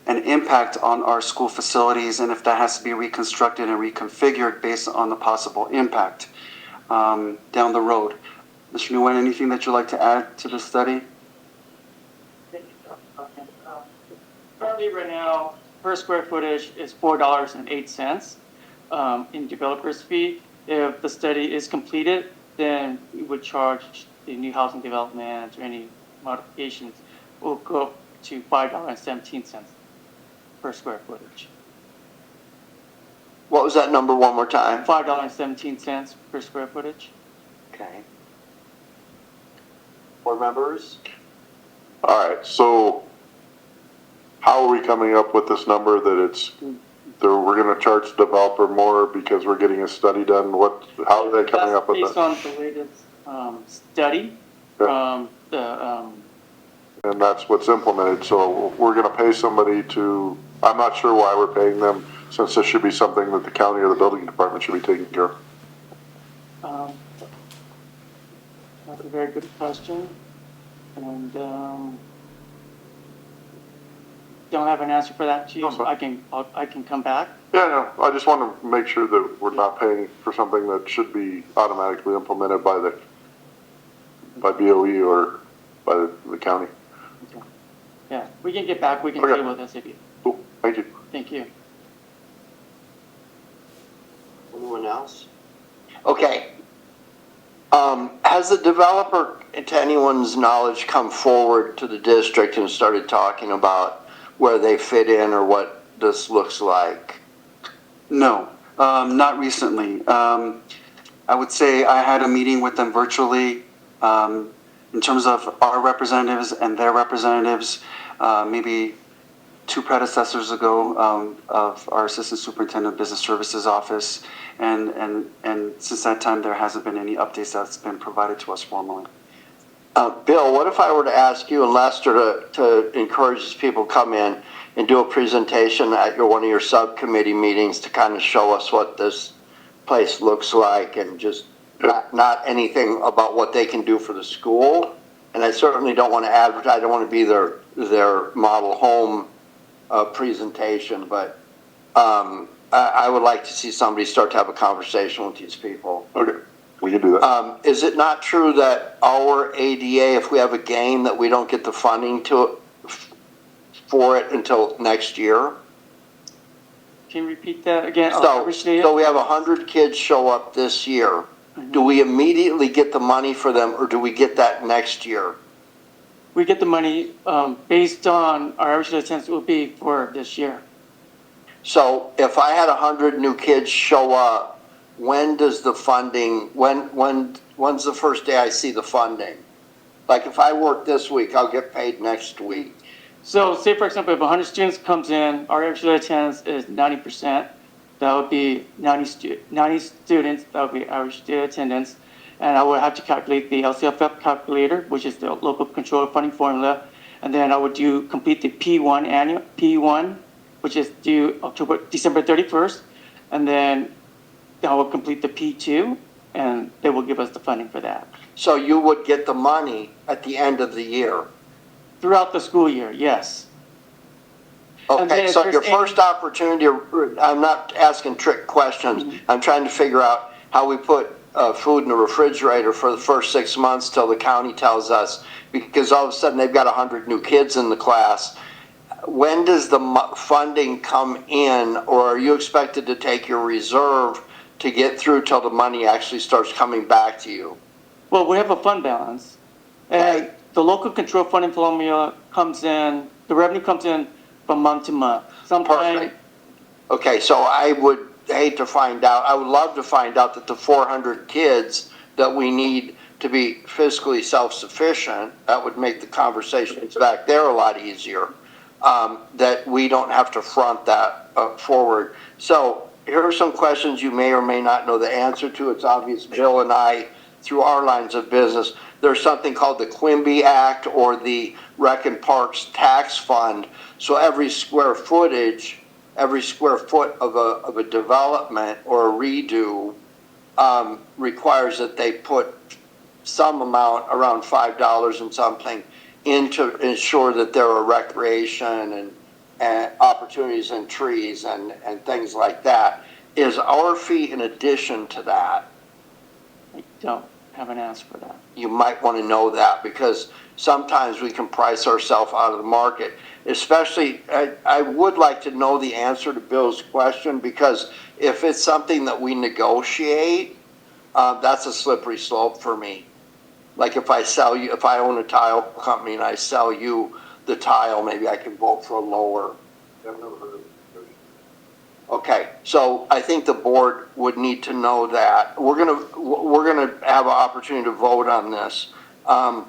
and impact on our school facilities, and if that has to be reconstructed and reconfigured based on the possible impact down the road. Mr. Nguyen, anything that you'd like to add to the study? Currently, right now, per square footage is $4.08 in developer's fee. If the study is completed, then we would charge the new housing development or any modifications will go up to $5.17 per square footage. What was that number one more time? $5.17 per square footage. Okay. Board members? All right, so how are we coming up with this number that we're going to charge the developer more because we're getting a study done? How are they coming up with based that? on the latest study from the And that's what's implemented. So we're going to pay somebody to, I'm not sure why we're paying them, since this should be something that the county or the building department should be taking care of. That's a very good question, and don't have an answer for that, Chief. So I can come back. Yeah, no, I just want to make sure that we're not paying for something that should be automatically implemented by BOE or by the county. Okay. Yeah, we can get back. We can Okay. deal with SAB. Cool. Thank Thank you. Thank you. Anyone else? Okay. Has the developer, to anyone's knowledge, come forward to the district and started talking about where they fit in or what this looks like? No, not recently. I would say I had a meeting with them virtually in terms of our representatives and their representatives, maybe 2 predecessors ago of our Assistant Superintendent of Business Services office. And since that time, there hasn't been any updates that's been provided to us formally. Bill, what if I were to ask you and Lester to encourage these people to come in and do a presentation at one of your subcommittee meetings to kind of show us what this place looks like and just not anything about what they can do for the school? And I certainly don't want to advertise, I don't want to be their model home presentation, but I would like to see somebody start to have a conversation with these people. Okay, we can do that. Is it not true that our ADA, if we have a game, that we don't get the funding for it until next year? Can you repeat that again? So we have 100 kids show up this year. Do we immediately get the money for them, or do we get that next year? We get the money based on our average attendance will be for this year. So if I had 100 new kids show up, when does the funding, when's the first day I see the funding? Like if I work this week, I'll get paid next week. So say, for example, if 100 students comes in, our average attendance is 90%. That would be 90 students, that would be average student attendance. And I would have to calculate the LCFF calculator, which is the local control funding formula. And then I would complete the P1, which is due December 31st. And then I will complete the P2, and they will give us the funding for that. So you would get the money at the end of the year? Throughout the school year, yes. Okay, so your first opportunity, I'm not asking trick questions. Mm-hmm. I'm trying to figure out how we put food in the refrigerator for the first 6 months till the county tells us, because all of a sudden they've got 100 new kids in the class. When does the funding come in, or are you expected to take your reserve to get through till the money actually starts coming back to you? Well, we have a fund balance, and the local control funding formula comes in, the revenue comes in from month to month. Perfect. Okay, so I would hate to find out, I would love to find out that the 400 kids that we need to be fiscally self-sufficient, that would make the conversations back there a lot easier, that we don't have to front that forward. So here are some questions you may or may not know the answer to. It's obvious Bill and I, through our lines of business, there's something called the Quimby Act or the Rec and Parks Tax Fund. So every square foot of a development or a redo requires that they put some amount, around $5 and something, in to ensure that there are recreation and opportunities and trees and things like that. Is our fee in addition to that? I don't have an answer for that. You might want to know that, because sometimes we can price ourselves out of the market. Especially, I would like to know the answer to Bill's question, because if it's something that we negotiate, that's a slippery slope for me. Like if I own a tile company and I sell you the tile, maybe I can vote for a lower. I've never heard of it. Okay, so I think the board would need to know that. We're gonna have an opportunity to vote on this. I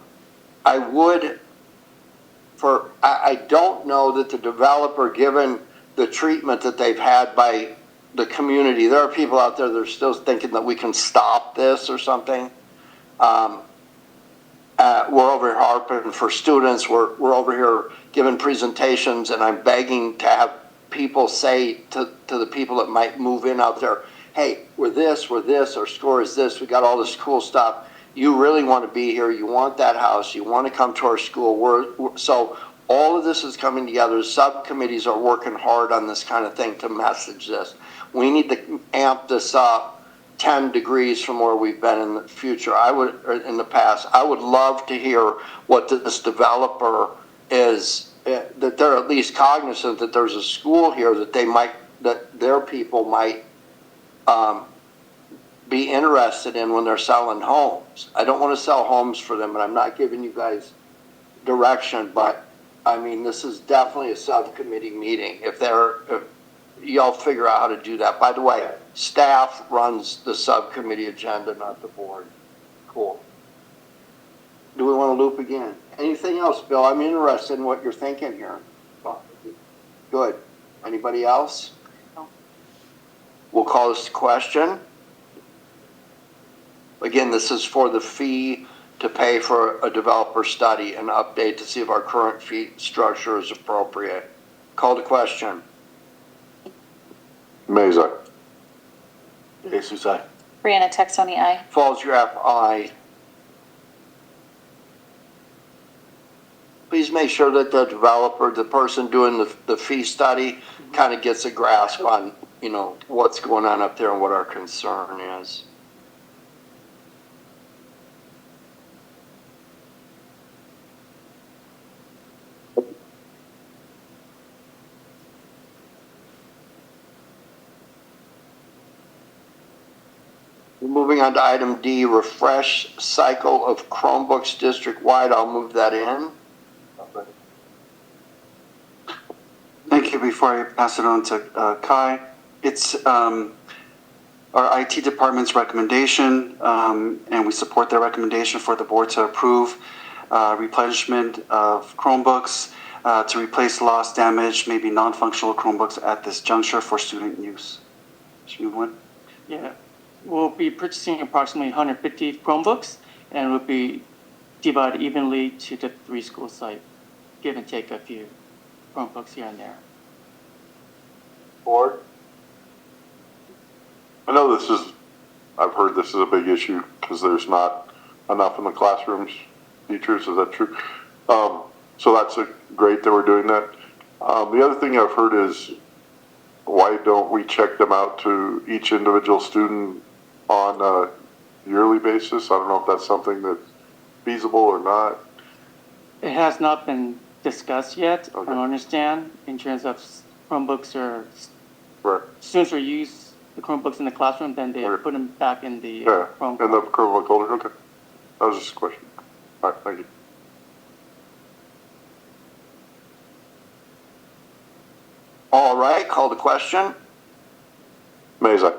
don't know that the developer, given the treatment that they've had by the community, there are people out there that are still thinking that we can stop this or something. We're over here harping for students. We're over here giving presentations, and I'm begging to have people say to the people that might move in out there, hey, we're this, our score is this, we got all this cool stuff. You really want to be here, you want that house, you want to come to our school. So all of this is coming together. Subcommittees are working hard on this kind of thing to message this. We need to amp this up 10 degrees from where we've been in the future. In the past, I would love to hear what this developer is that they're at least cognizant that there's a school here that that their people might be interested in when they're selling homes. I don't want to sell homes for them, and I'm not giving you guys direction, but I mean, this is definitely a subcommittee meeting. If y'all figure out how to do that. By the way, staff runs the subcommittee agenda, not the board. Cool. Do we want to loop again? Anything else, Bill? I'm interested in what you're thinking here. Good. Anybody else? No. We'll call this to question. Again, this is for the fee to pay for a developer study and update to see if our current fee structure is appropriate. Call to question. Mesa. Jesus, aye. Brianna Texoni, aye. Falls, Graff, aye. Please make sure that the developer, the person doing the fee study, kind of gets a grasp on, what's going on up there and what our concern is. Moving on to item D, refresh cycle of Chromebooks district-wide. I'll move that in. Thank you. Before I pass it on to Kai, it's our IT department's recommendation, and we support their recommendation for the board to approve replenishment of Chromebooks to replace lost, damaged, maybe non-functional Chromebooks at this juncture for student use. Should we move on? Yeah, we'll be purchasing approximately 150 Chromebooks, and will be divided evenly to the 3 school sites, give and take a few Chromebooks here and there. Board? I know I've heard this is a big issue because there's not enough in the classrooms, teachers, is that true? So that's great that we're doing that. The other thing I've heard is, why don't we check them out to each individual student on a yearly basis? I don't know if that's something that's feasible or not. It has not been discussed yet, Okay. I don't understand, in terms of Chromebooks or Right. students who use the Chromebooks in the classroom, then they Okay. put them back in the Yeah, Chromebook. and the Chromebook holder, okay. That was just a question. All right, thank you. All right, call the question. Mesa.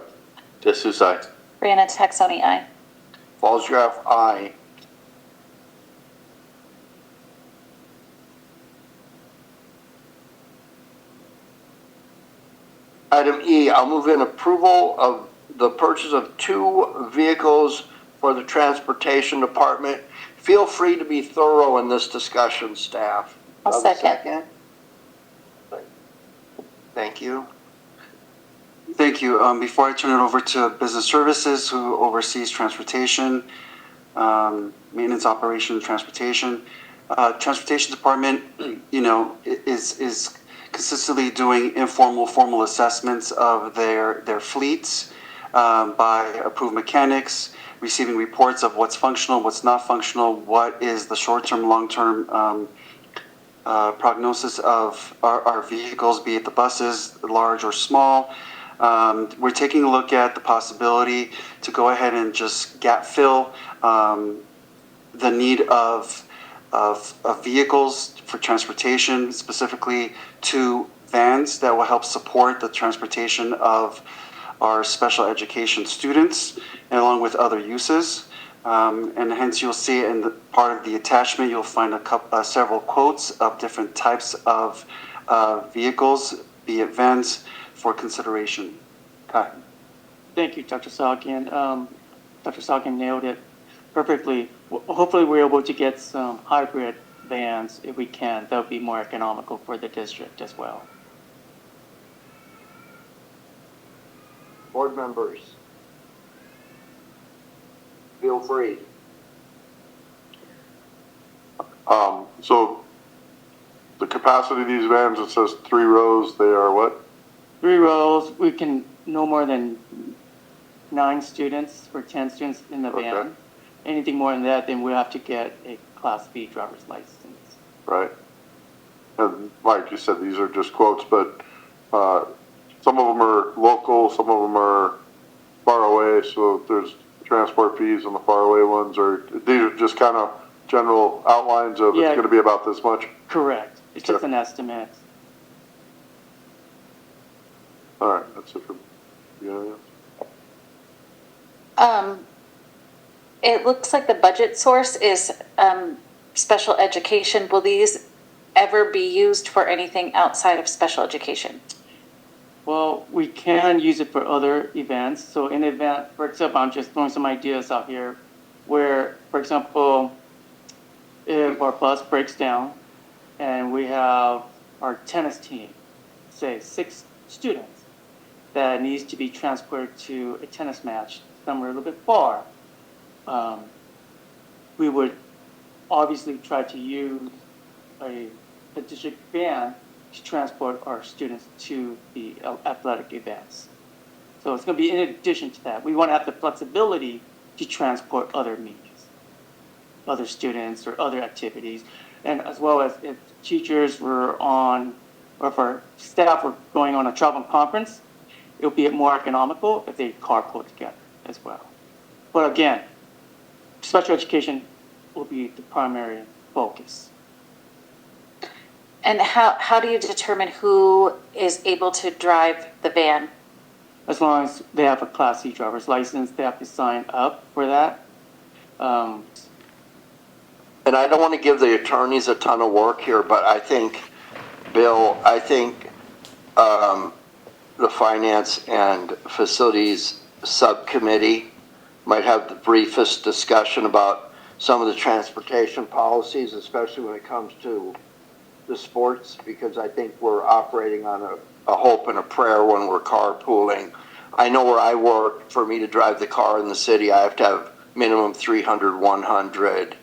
Jesus, aye. Brianna Texoni, aye. Falls, Graff, aye. Item E, I'll move in approval of the purchase of 2 vehicles for the transportation department. Feel free to be thorough in this discussion, staff. I'll Do I have a second. Thank you. Thank you. Before I turn it over to Business Services, who oversees transportation, maintenance, operation, transportation, Transportation Department, is consistently doing informal, formal assessments of their fleets by approved mechanics, receiving reports of what's functional, what's not functional, what is the short-term, long-term prognosis of our vehicles, be it the buses, large or small. We're taking a look at the possibility to go ahead and just gap fill the need of vehicles for transportation, specifically 2 vans that will help support the transportation of our special education students, and along with other uses. And hence you'll see in the part of the attachment, you'll find several quotes of different types of vehicles, be it vans, for consideration. Kai. Thank you, Dr. Salkian. Dr. Salkian nailed it perfectly. Hopefully we're able to get some hybrid vans if we can. That would be more economical for the district as well. Board members, feel free. So the capacity of these vans, it says 3 rows, they are what? 3 rows, we can no more than 9 students or 10 students in the van. Okay. Anything more than that, then we'll have to get a Class B driver's license. Right. and like you said, these are just quotes, but some of them are local, some of them are far away, so there's transport fees on the far away ones, or these are just kind of general outlines of Yeah. it's going to be about this much. Correct. It's just an estimate. All right, that's it for me. Yeah. It looks like the budget source is special education. Will these ever be used for anything outside of special education? Well, we can use it for other events. So in event, for example, I'm just throwing some ideas out here where, for example, if our bus breaks down and we have our tennis team, say 6 students, that needs to be transported to a tennis match somewhere a little bit far, we would obviously try to use a district van to transport our students to the athletic events. So it's going to be in addition to that. We want to have the flexibility to transport other meetings, other students or other activities, and as well as if teachers were on, or if our staff were going on a travel conference, it would be more economical if they carpool together as well. But again, special education will be the primary focus. And how do you determine who is able to drive the van? As long as they have a Class C driver's license, they have to sign up for that. And I don't want to give the attorneys a ton of work here, but I think, Bill, the Finance and Facilities Subcommittee might have the briefest discussion about some of the transportation policies, especially when it comes to the sports, because I think we're operating on a hope and a prayer when we're carpooling. I know where I work, for me to drive the car in the city, I have to have minimum 300, 100.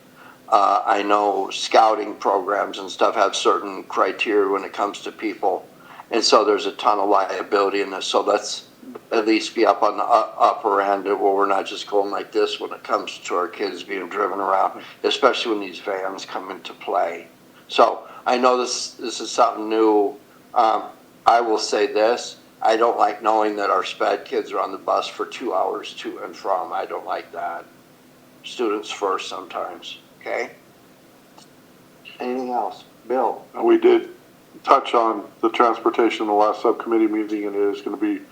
I know scouting programs and stuff have certain criteria when it comes to people. And so there's a ton of liability in this. So let's at least be up on the upper end where we're not just going like this when it comes to our kids being driven around, especially when these vans come into play. So I know this is something new. I will say this. I don't like knowing that our SPED kids are on the bus for 2 hours to and from. I don't like that. Students first sometimes, okay? Anything else? Bill? We did touch on the transportation in the last subcommittee meeting, and it is going to be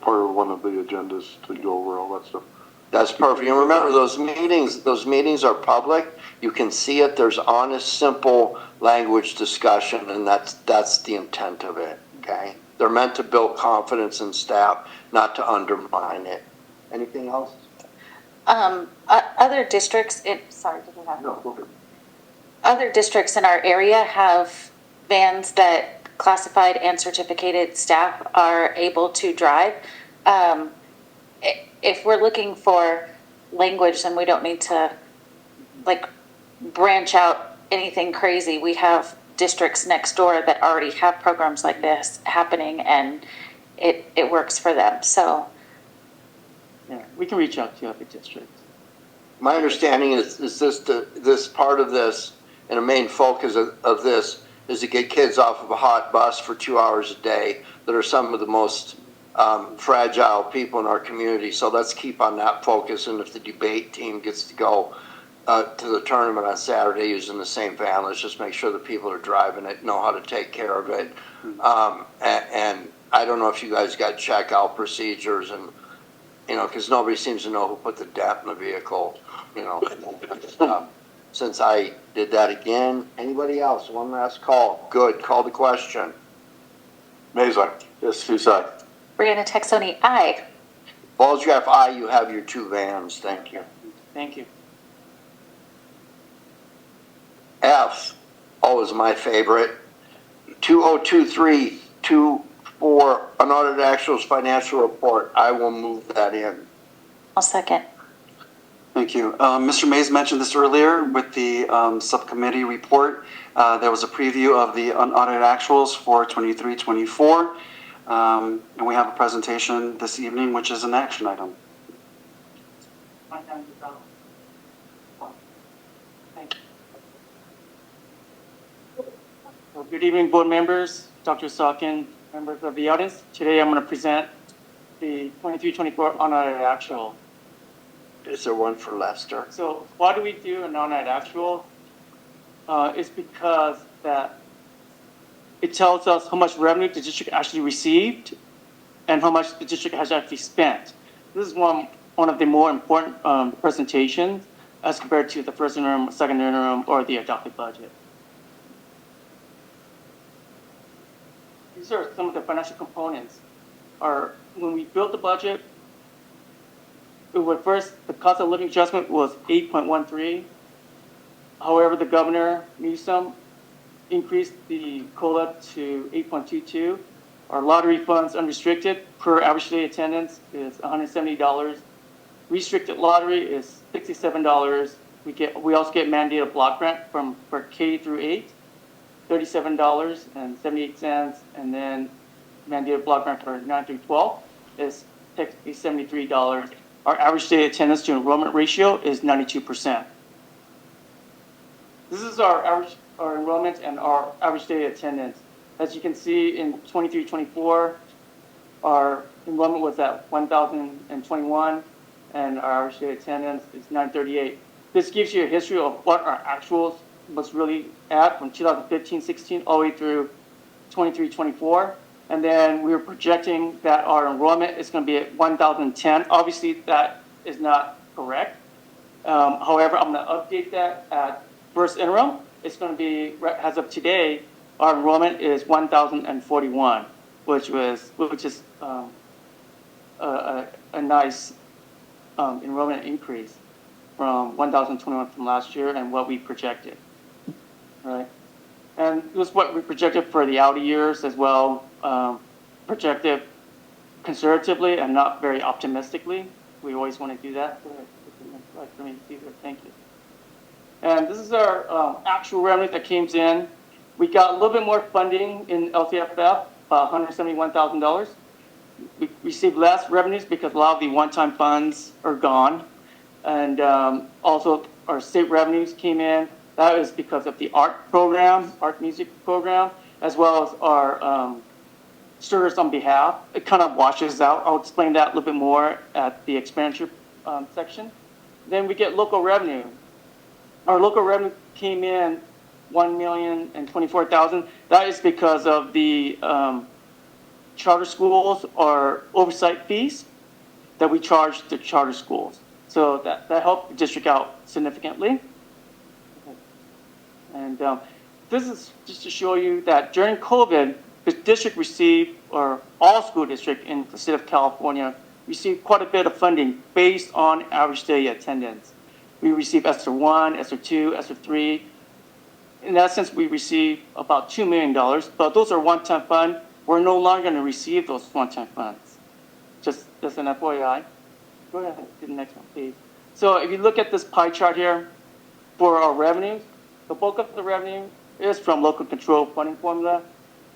part of one of the agendas to go over all that stuff. That's perfect. And remember, those meetings are public. You can see it. There's honest, simple language discussion, and that's the intent of it, okay? They're meant to build confidence in staff, not to undermine it. Anything else? Other districts, sorry, did you have? No, go ahead. Other districts in our area have vans that classified and certificated staff are able to drive. If we're looking for language, then we don't need to branch out anything crazy. We have districts next door that already have programs like this happening, and it works for them. So Yeah, we can reach out to other districts. My understanding is this part of this, and a main focus of this, is to get kids off of a hot bus for 2 hours a day that are some of the most fragile people in our community. So let's keep on that focus. And if the debate team gets to go to the tournament on Saturday using the same van, let's just make sure the people are driving it know how to take care of it. And I don't know if you guys got checkout procedures, and because nobody seems to know who put the dent in the vehicle, since I did that again. Anybody else? One last call. Good. Call the question. Mazak. Yes, who's aye? Brianna Texoni, aye. Ballsgraf, aye. You have your 2 vans. Thank you. Thank you. F, is my favorite. 2023-24 unaudited actuals financial report. I will move that in. I'll second. Thank you. Mr. Mays mentioned this earlier with the subcommittee report. There was a preview of the unaudited actuals for 23-24. And we have a presentation this evening, which is an action item. Well, good evening, board members, Dr. Salkin, members of the audience. Today I'm going to present the 23-24 on-audit actual. Is there one for Lester? So why do we do an on-audit actual? It's because that it tells us how much revenue the district actually received and how much the district has actually spent. This is one of the more important presentations as compared to the first interim, second interim, or the adopted budget. These are some of the financial components. When we built the budget, the cost of living adjustment was 8.13. However, the governor, Newsom, increased the COLA to 8.22. Our lottery funds unrestricted per average day attendance is $170. Restricted lottery is $67. We also get mandated block grant for K through 8, $37.78, and then mandated block grant for 9 through 12 is technically $73. Our average day attendance to enrollment ratio is 92%. This is our enrollment and our average day attendance. As you can see in 23-24, our enrollment was at 1,021, and our average day attendance is 938. This gives you a history of what our actuals was really at from 2015-16 all the way through 23-24. And then we were projecting that our enrollment is going to be at 1,010. Obviously, that is not correct. However, I'm going to update that at first interim. It's going to be, as of today, our enrollment is 1,041, which is a nice enrollment increase from 1,021 from last year and what we projected, right? And this is what we projected for the outer years as well, projected conservatively and not very optimistically. We always want to do that. Thank you. And this is our actual revenue that came in. We got a little bit more funding in LCFF, $171,000. We received less revenues because a lot of the one-time funds are gone. And also our state revenues came in. That is because of the art music program, as well as our service on behalf. It kind of washes out. I'll explain that a little bit more at the expenditure section. Then we get local revenue. Our local revenue came in $1,024,000. That is because of the charter schools or oversight fees that we charge the charter schools. So that helped the district out significantly. And this is just to show you that during COVID, the district received, or all school districts in the state of California, received quite a bit of funding based on average day attendance. We received ESSER 1, ESSER 2, ESSER 3. In that sense, we received about $2 million, but those are one-time funds. We're no longer going to receive those one-time funds. Just as an FYI. Go ahead to the next one, please. So if you look at this pie chart here, for our revenues, the bulk of the revenue is from local control funding formula.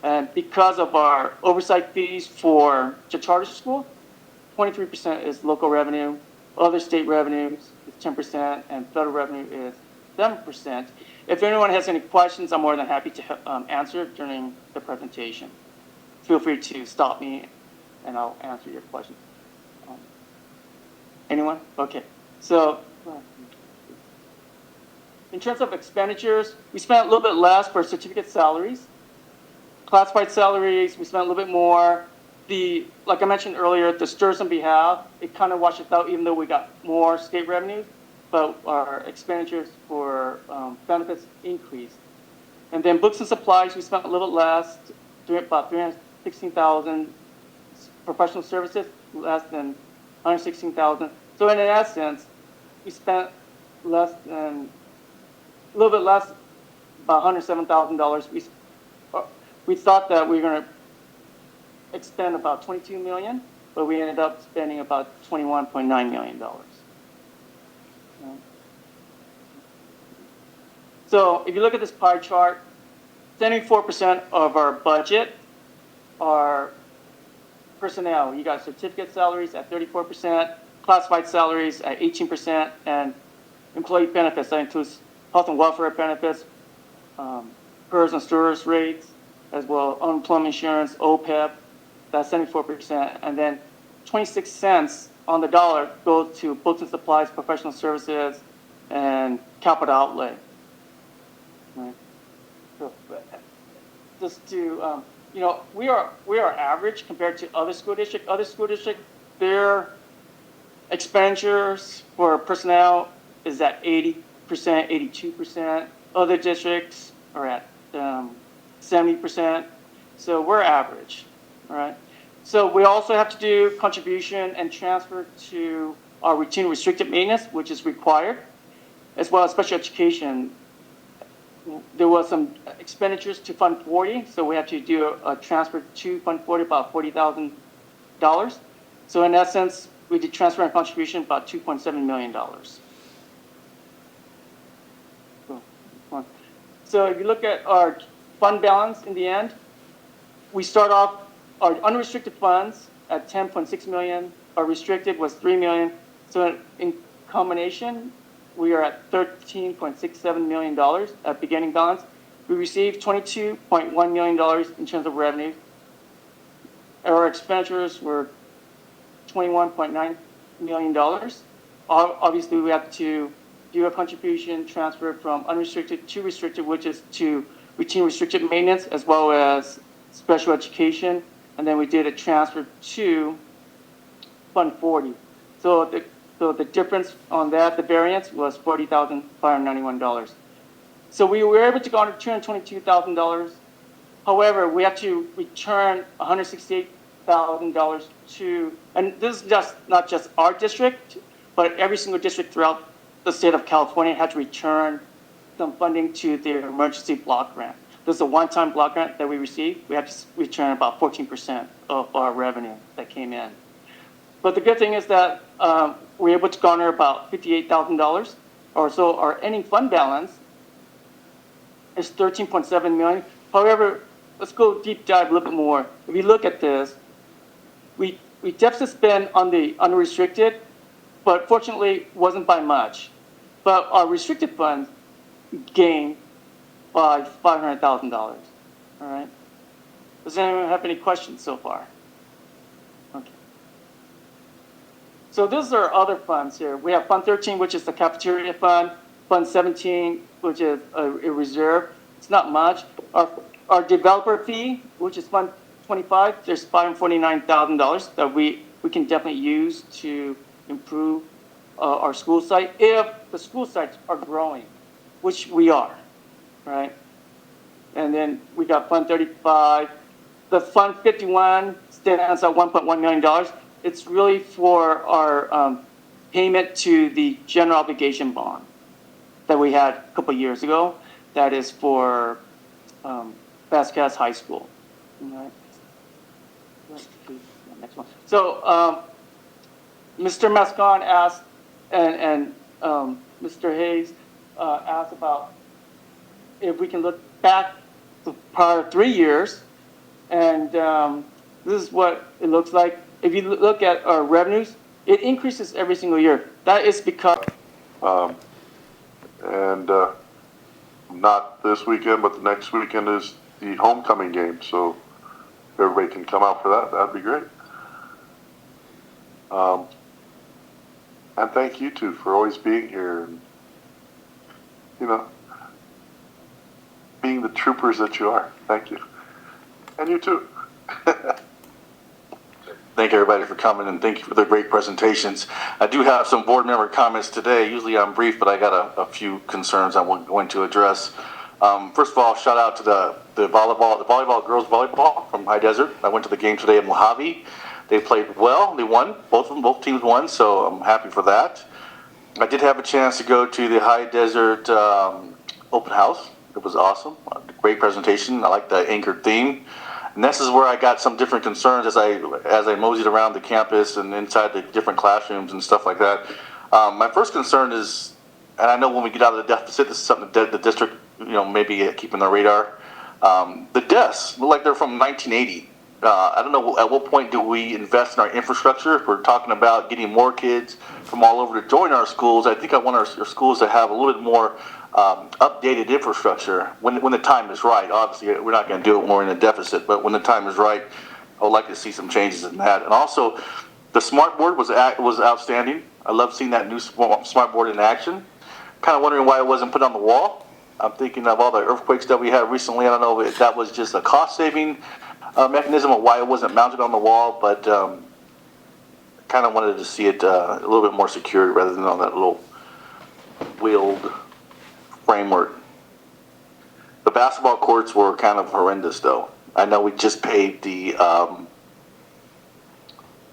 And because of our oversight fees for the charter school, 23% is local revenue. Other state revenues is 10%, and federal revenue is 7%. If anyone has any questions, I'm more than happy to answer during the presentation. Feel free to stop me, and I'll answer your questions. Anyone? Okay. So in terms of expenditures, we spent a little bit less for certificate salaries. Classified salaries, we spent a little bit more. Like I mentioned earlier, the stirs on behalf, it kind of washes out even though we got more state revenues, but our expenditures for benefits increased. And then books and supplies, we spent a little less, about $316,000. Professional services, less than $116,000. So in essence, we spent a little bit less, about $107,000. We thought that we were going to expend about $22 million, but we ended up spending about $21.9 million. So if you look at this pie chart, 74% of our budget are personnel. You got certificate salaries at 34%, classified salaries at 18%, and employee benefits. That includes health and welfare benefits, PERS and STIRS rates, as well as unemployment insurance, OPEB, that's 74%, and then 26 cents on the dollar goes to books and supplies, professional services, and capital outlay. Right. So, just to we are average compared to other school districts. Other school districts, their expenditures for personnel is at 80%, 82%. Other districts are at 70%. So we're average, all right? So we also have to do contribution and transfer to our routine restricted maintenance, which is required, as well as special education. There was some expenditures to Fund 40, so we have to do a transfer to Fund 40, about $40,000. So in essence, we did transfer and contribution about $2.7 million. So if you look at our fund balance in the end, we start off our unrestricted funds at 10.6 million. Our restricted was 3 million. So in combination, we are at $13.67 million at beginning balance. We received $22.1 million in terms of revenue. Our expenditures were $21.9 million. Obviously, we have to do a contribution transfer from unrestricted to restricted, which is to routine restricted maintenance, as well as special education. And then we did a transfer to Fund 40. So the difference on that, the variance, was $40,591. So we were able to garner $222,000. However, we have to return $168,000 to, and this is not just our district, but every single district throughout the state of California had to return some funding to their emergency block grant. This is a one-time block grant that we received. We had to return about 14% of our revenue that came in. But the good thing is that we're able to garner about $58,000 or so. Our ending fund balance is $13.7 million. However, let's go deep dive a little bit more. If you look at this, we deficit spend on the unrestricted, but fortunately wasn't by much. But our restricted funds gained by $500,000. All right. Does anyone have any questions so far? Okay. So these are other funds here. We have Fund 13, which is the cafeteria fund. Fund 17, which is a reserve. It's not much. Our developer fee, which is Fund 25, there's $549,000 that we can definitely use to improve our school site if the school sites are growing, which we are, right? And then we got Fund 35. The Fund 51 stands at $1.1 million. It's really for our payment to the general obligation bond that we had a couple years ago. That is for Vasquez High School. All right. Next one. So Mr. Mascon asked, and Mr. Hayes asked about if we can look back the prior 3 years, and this is what it looks like. If you look at our revenues, it increases every single year. That is because not this weekend, but the next weekend is the homecoming game, so if everybody can come out for that, that'd be great. And thank you two for always being here and, being the troopers that you are. Thank you. And you too. Thank everybody for coming, and thank you for the great presentations. I do have some board member comments today. Usually I'm brief, but I got a few concerns I'm going to address. First of all, shout out to the volleyball girls volleyball from High Desert. I went to the game today in Mojave. They played well. They won. Both teams won, so I'm happy for that. I did have a chance to go to the High Desert open house. It was awesome. Great presentation. I like the anchored theme. And this is where I got some different concerns as I moseyed around the campus and inside the different classrooms and stuff like that. My first concern is, and I know when we get out of the deficit, this is something that the district, maybe keep on their radar. The desks look like they're from 1980. I don't know, at what point do we invest in our infrastructure? If we're talking about getting more kids from all over to join our schools, I think I want our schools to have a little bit more updated infrastructure when the time is right. Obviously, we're not going to do it when we're in a deficit, but when the time is right, I would like to see some changes in that. And also, the smart board was outstanding. I love seeing that new smart board in action. Kind of wondering why it wasn't put on the wall. I'm thinking of all the earthquakes that we had recently. I don't know if that was just a cost-saving mechanism or why it wasn't mounted on the wall, but kind of wanted to see it a little bit more secured rather than on that little wheeled framework. The basketball courts were kind of horrendous, though. I know we just paved the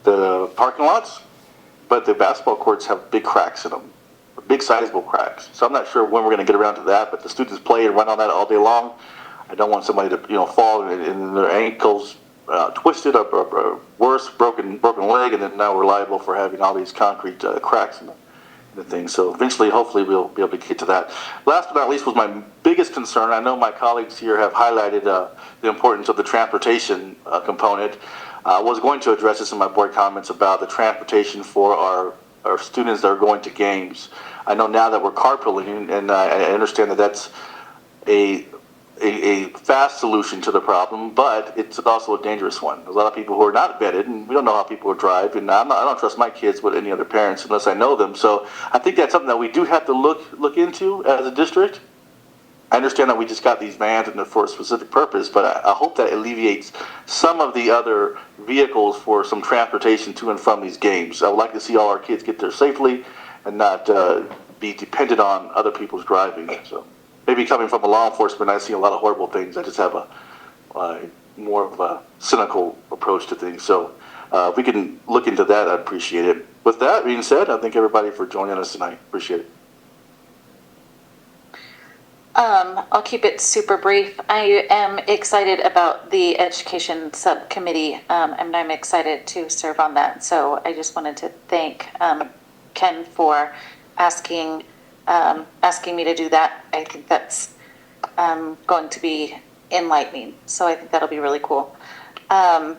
parking lots, but the basketball courts have big cracks in them, big sizable cracks. So I'm not sure when we're going to get around to that, but the students play and run on that all day long. I don't want somebody to fall and their ankles twisted or worse, broken leg, and then now we're liable for having all these concrete cracks in the thing. So eventually, hopefully, we'll be able to get to that. Last but not least was my biggest concern. I know my colleagues here have highlighted the importance of the transportation component. I was going to address this in my board comments about the transportation for our students that are going to games. I know now that we're carpooling, and I understand that that's a fast solution to the problem, but it's also a dangerous one. There's a lot of people who are not vetted, and we don't know how people drive, and I don't trust my kids with any other parents unless I know them. So I think that's something that we do have to look into as a district. I understand that we just got these vans and they're for a specific purpose, but I hope that alleviates some of the other vehicles for some transportation to and from these games. I would like to see all our kids get there safely and not be dependent on other people's driving. So maybe coming from a law enforcement, I see a lot of horrible things. I just have a more of a cynical approach to things. So if we can look into that, I'd appreciate it. With that being said, I thank everybody for joining us tonight. Appreciate it. I'll keep it super brief. I am excited about the education subcommittee, and I'm excited to serve on that. So I just wanted to thank Ken for asking me to do that. I think that's going to be enlightening. So I think that'll be really cool. A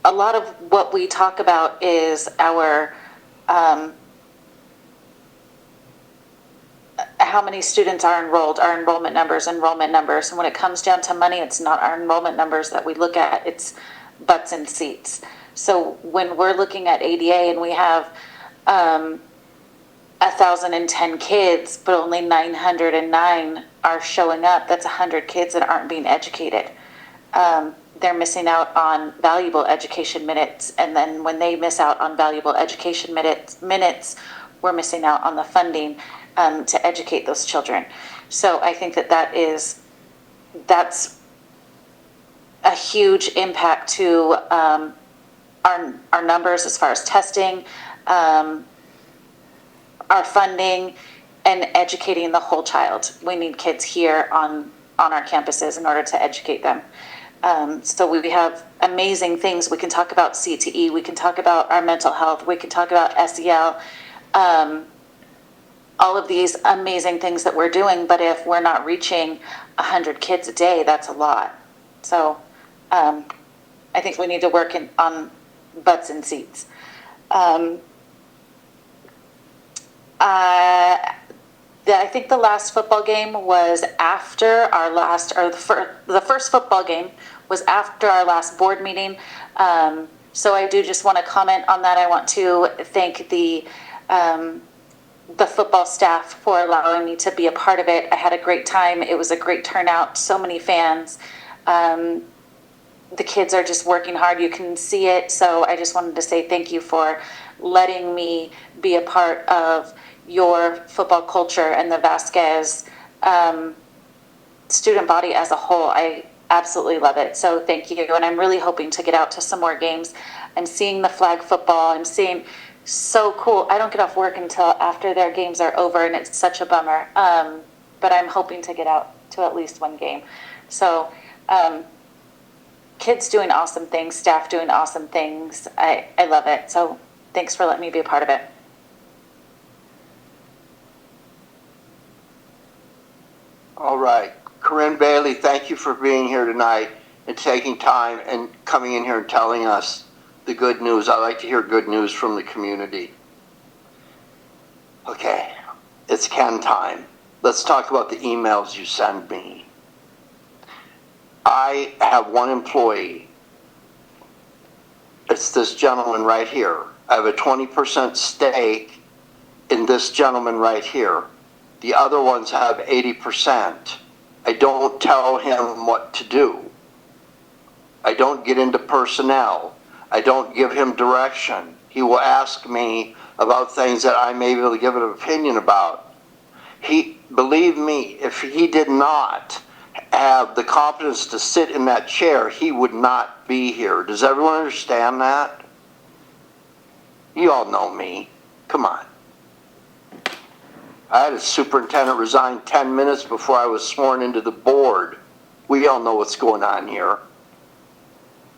lot of what we talk about is our how many students are enrolled, our enrollment numbers. And when it comes down to money, it's not our enrollment numbers that we look at, it's butts and seats. So when we're looking at ADA and we have 1,010 kids, but only 909 are showing up, that's 100 kids that aren't being educated. They're missing out on valuable education minutes. And then when they miss out on valuable education minutes, we're missing out on the funding to educate those children. So I think that's a huge impact to our numbers as far as testing, our funding, and educating the whole child. We need kids here on our campuses in order to educate them. So we have amazing things. We can talk about CTE, we can talk about our mental health, we can talk about SEL, all of these amazing things that we're doing, but if we're not reaching 100 kids a day, that's a lot. So I think we need to work on butts and seats. I think the last football game was after our last, or the first football game was after our last board meeting. So I do just want to comment on that. I want to thank the football staff for allowing me to be a part of it. I had a great time. It was a great turnout, so many fans. The kids are just working hard. You can see it. So I just wanted to say thank you for letting me be a part of your football culture and the Vasquez student body as a whole. I absolutely love it. So thank you. And I'm really hoping to get out to some more games. I'm seeing the flag football. I'm seeing so cool. I don't get off work until after their games are over, and it's such a bummer. But I'm hoping to get out to at least one game. So kids doing awesome things, staff doing awesome things. I love it. So thanks for letting me be a part of it. All right. Corinne Bailey, thank you for being here tonight and taking time and coming in here and telling us the good news. I like to hear good news from the community. Okay, it's Ken time. let's talk about the emails you send me. I have one employee. It's this gentleman right here. I have a 20% stake in this gentleman right here. The other ones have 80%. I don't tell him what to do. I don't get into personnel. I don't give him direction. He will ask me about things that I may be able to give an opinion about. Believe me, if he did not have the competence to sit in that chair, he would not be here. Does everyone understand that? You all know me. Come on. I had a superintendent resign 10 minutes before I was sworn into the board. We all know what's going on here.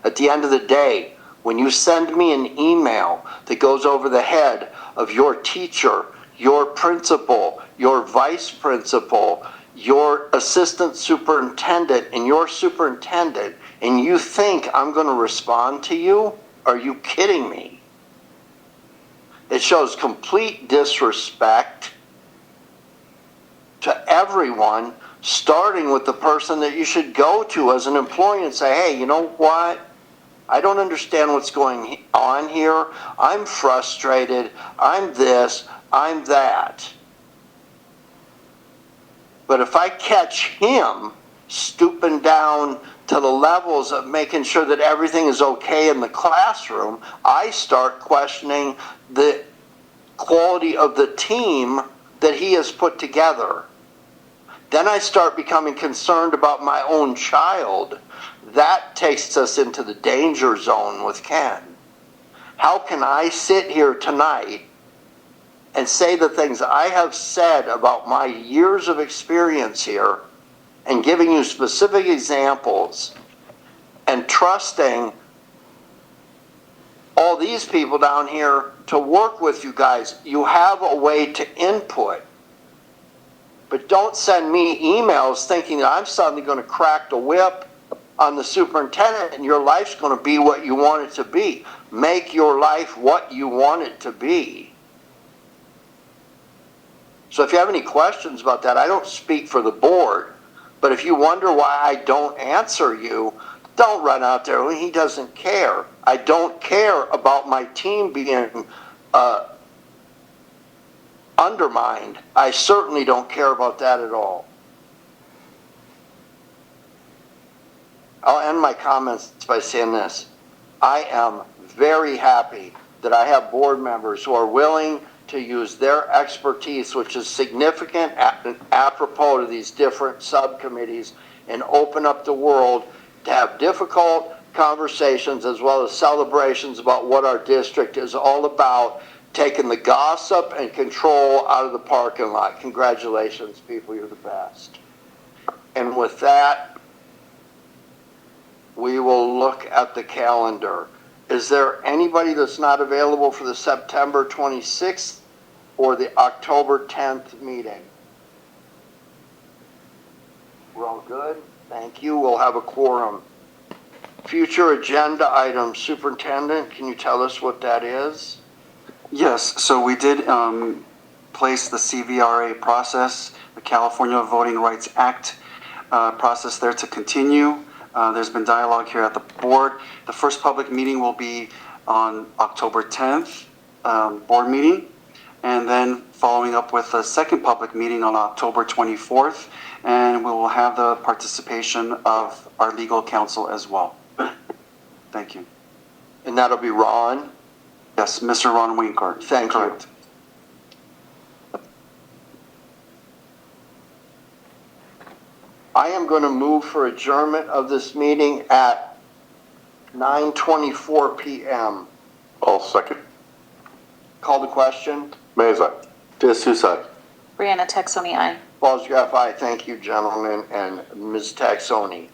At the end of the day, when you send me an email that goes over the head of your teacher, your principal, your vice principal, your assistant superintendent, and your superintendent, and you think I'm going to respond to you? Are you kidding me? It shows complete disrespect to everyone, starting with the person that you should go to as an employee and say, hey, you know what? I don't understand what's going on here. I'm frustrated. I'm this. I'm that. But if I catch him stooping down to the levels of making sure that everything is okay in the classroom, I start questioning the quality of the team that he has put together. Then I start becoming concerned about my own child. That takes us into the danger zone with Ken. How can I sit here tonight and say the things I have said about my years of experience here and giving you specific examples and trusting all these people down here to work with you guys? You have a way to input. But don't send me emails thinking that I'm suddenly going to crack the whip on the superintendent and your life's going to be what you want it to be. Make your life what you want it to be. So if you have any questions about that, I don't speak for the board. But if you wonder why I don't answer you, don't run out there. Well, he doesn't care. I don't care about my team being undermined. I certainly don't care about that at all. I'll end my comments by saying this. I am very happy that I have board members who are willing to use their expertise, which is significant apropos to these different subcommittees, and open up the world to have difficult conversations as well as celebrations about what our district is all about, taking the gossip and control out of the parking lot. Congratulations, people, you're the best. And with that, we will look at the calendar. Is there anybody that's not available for the September 26th or the October 10th meeting? We're all good? Thank you. We'll have a quorum. Future agenda items. Superintendent, can you tell us what that is? Yes, so we did place the CVRA process, the California Voting Rights Act process there to continue. There's been dialogue here at the board. The first public meeting will be on October 10th, board meeting, and then following up with a second public meeting on October 24th, and we will have the participation of our legal counsel as well. Thank you. And that'll be Ron? Yes, Mr. Ron Winkart. Thank you. Correct. I am going to move for adjournment of this meeting at 9:24 p.m. I'll second. Call the question. Mays, aye. D'Souza. Brianna Texoni, aye. Balls Graf, aye. Thank you, gentlemen, and Ms. Taxoni.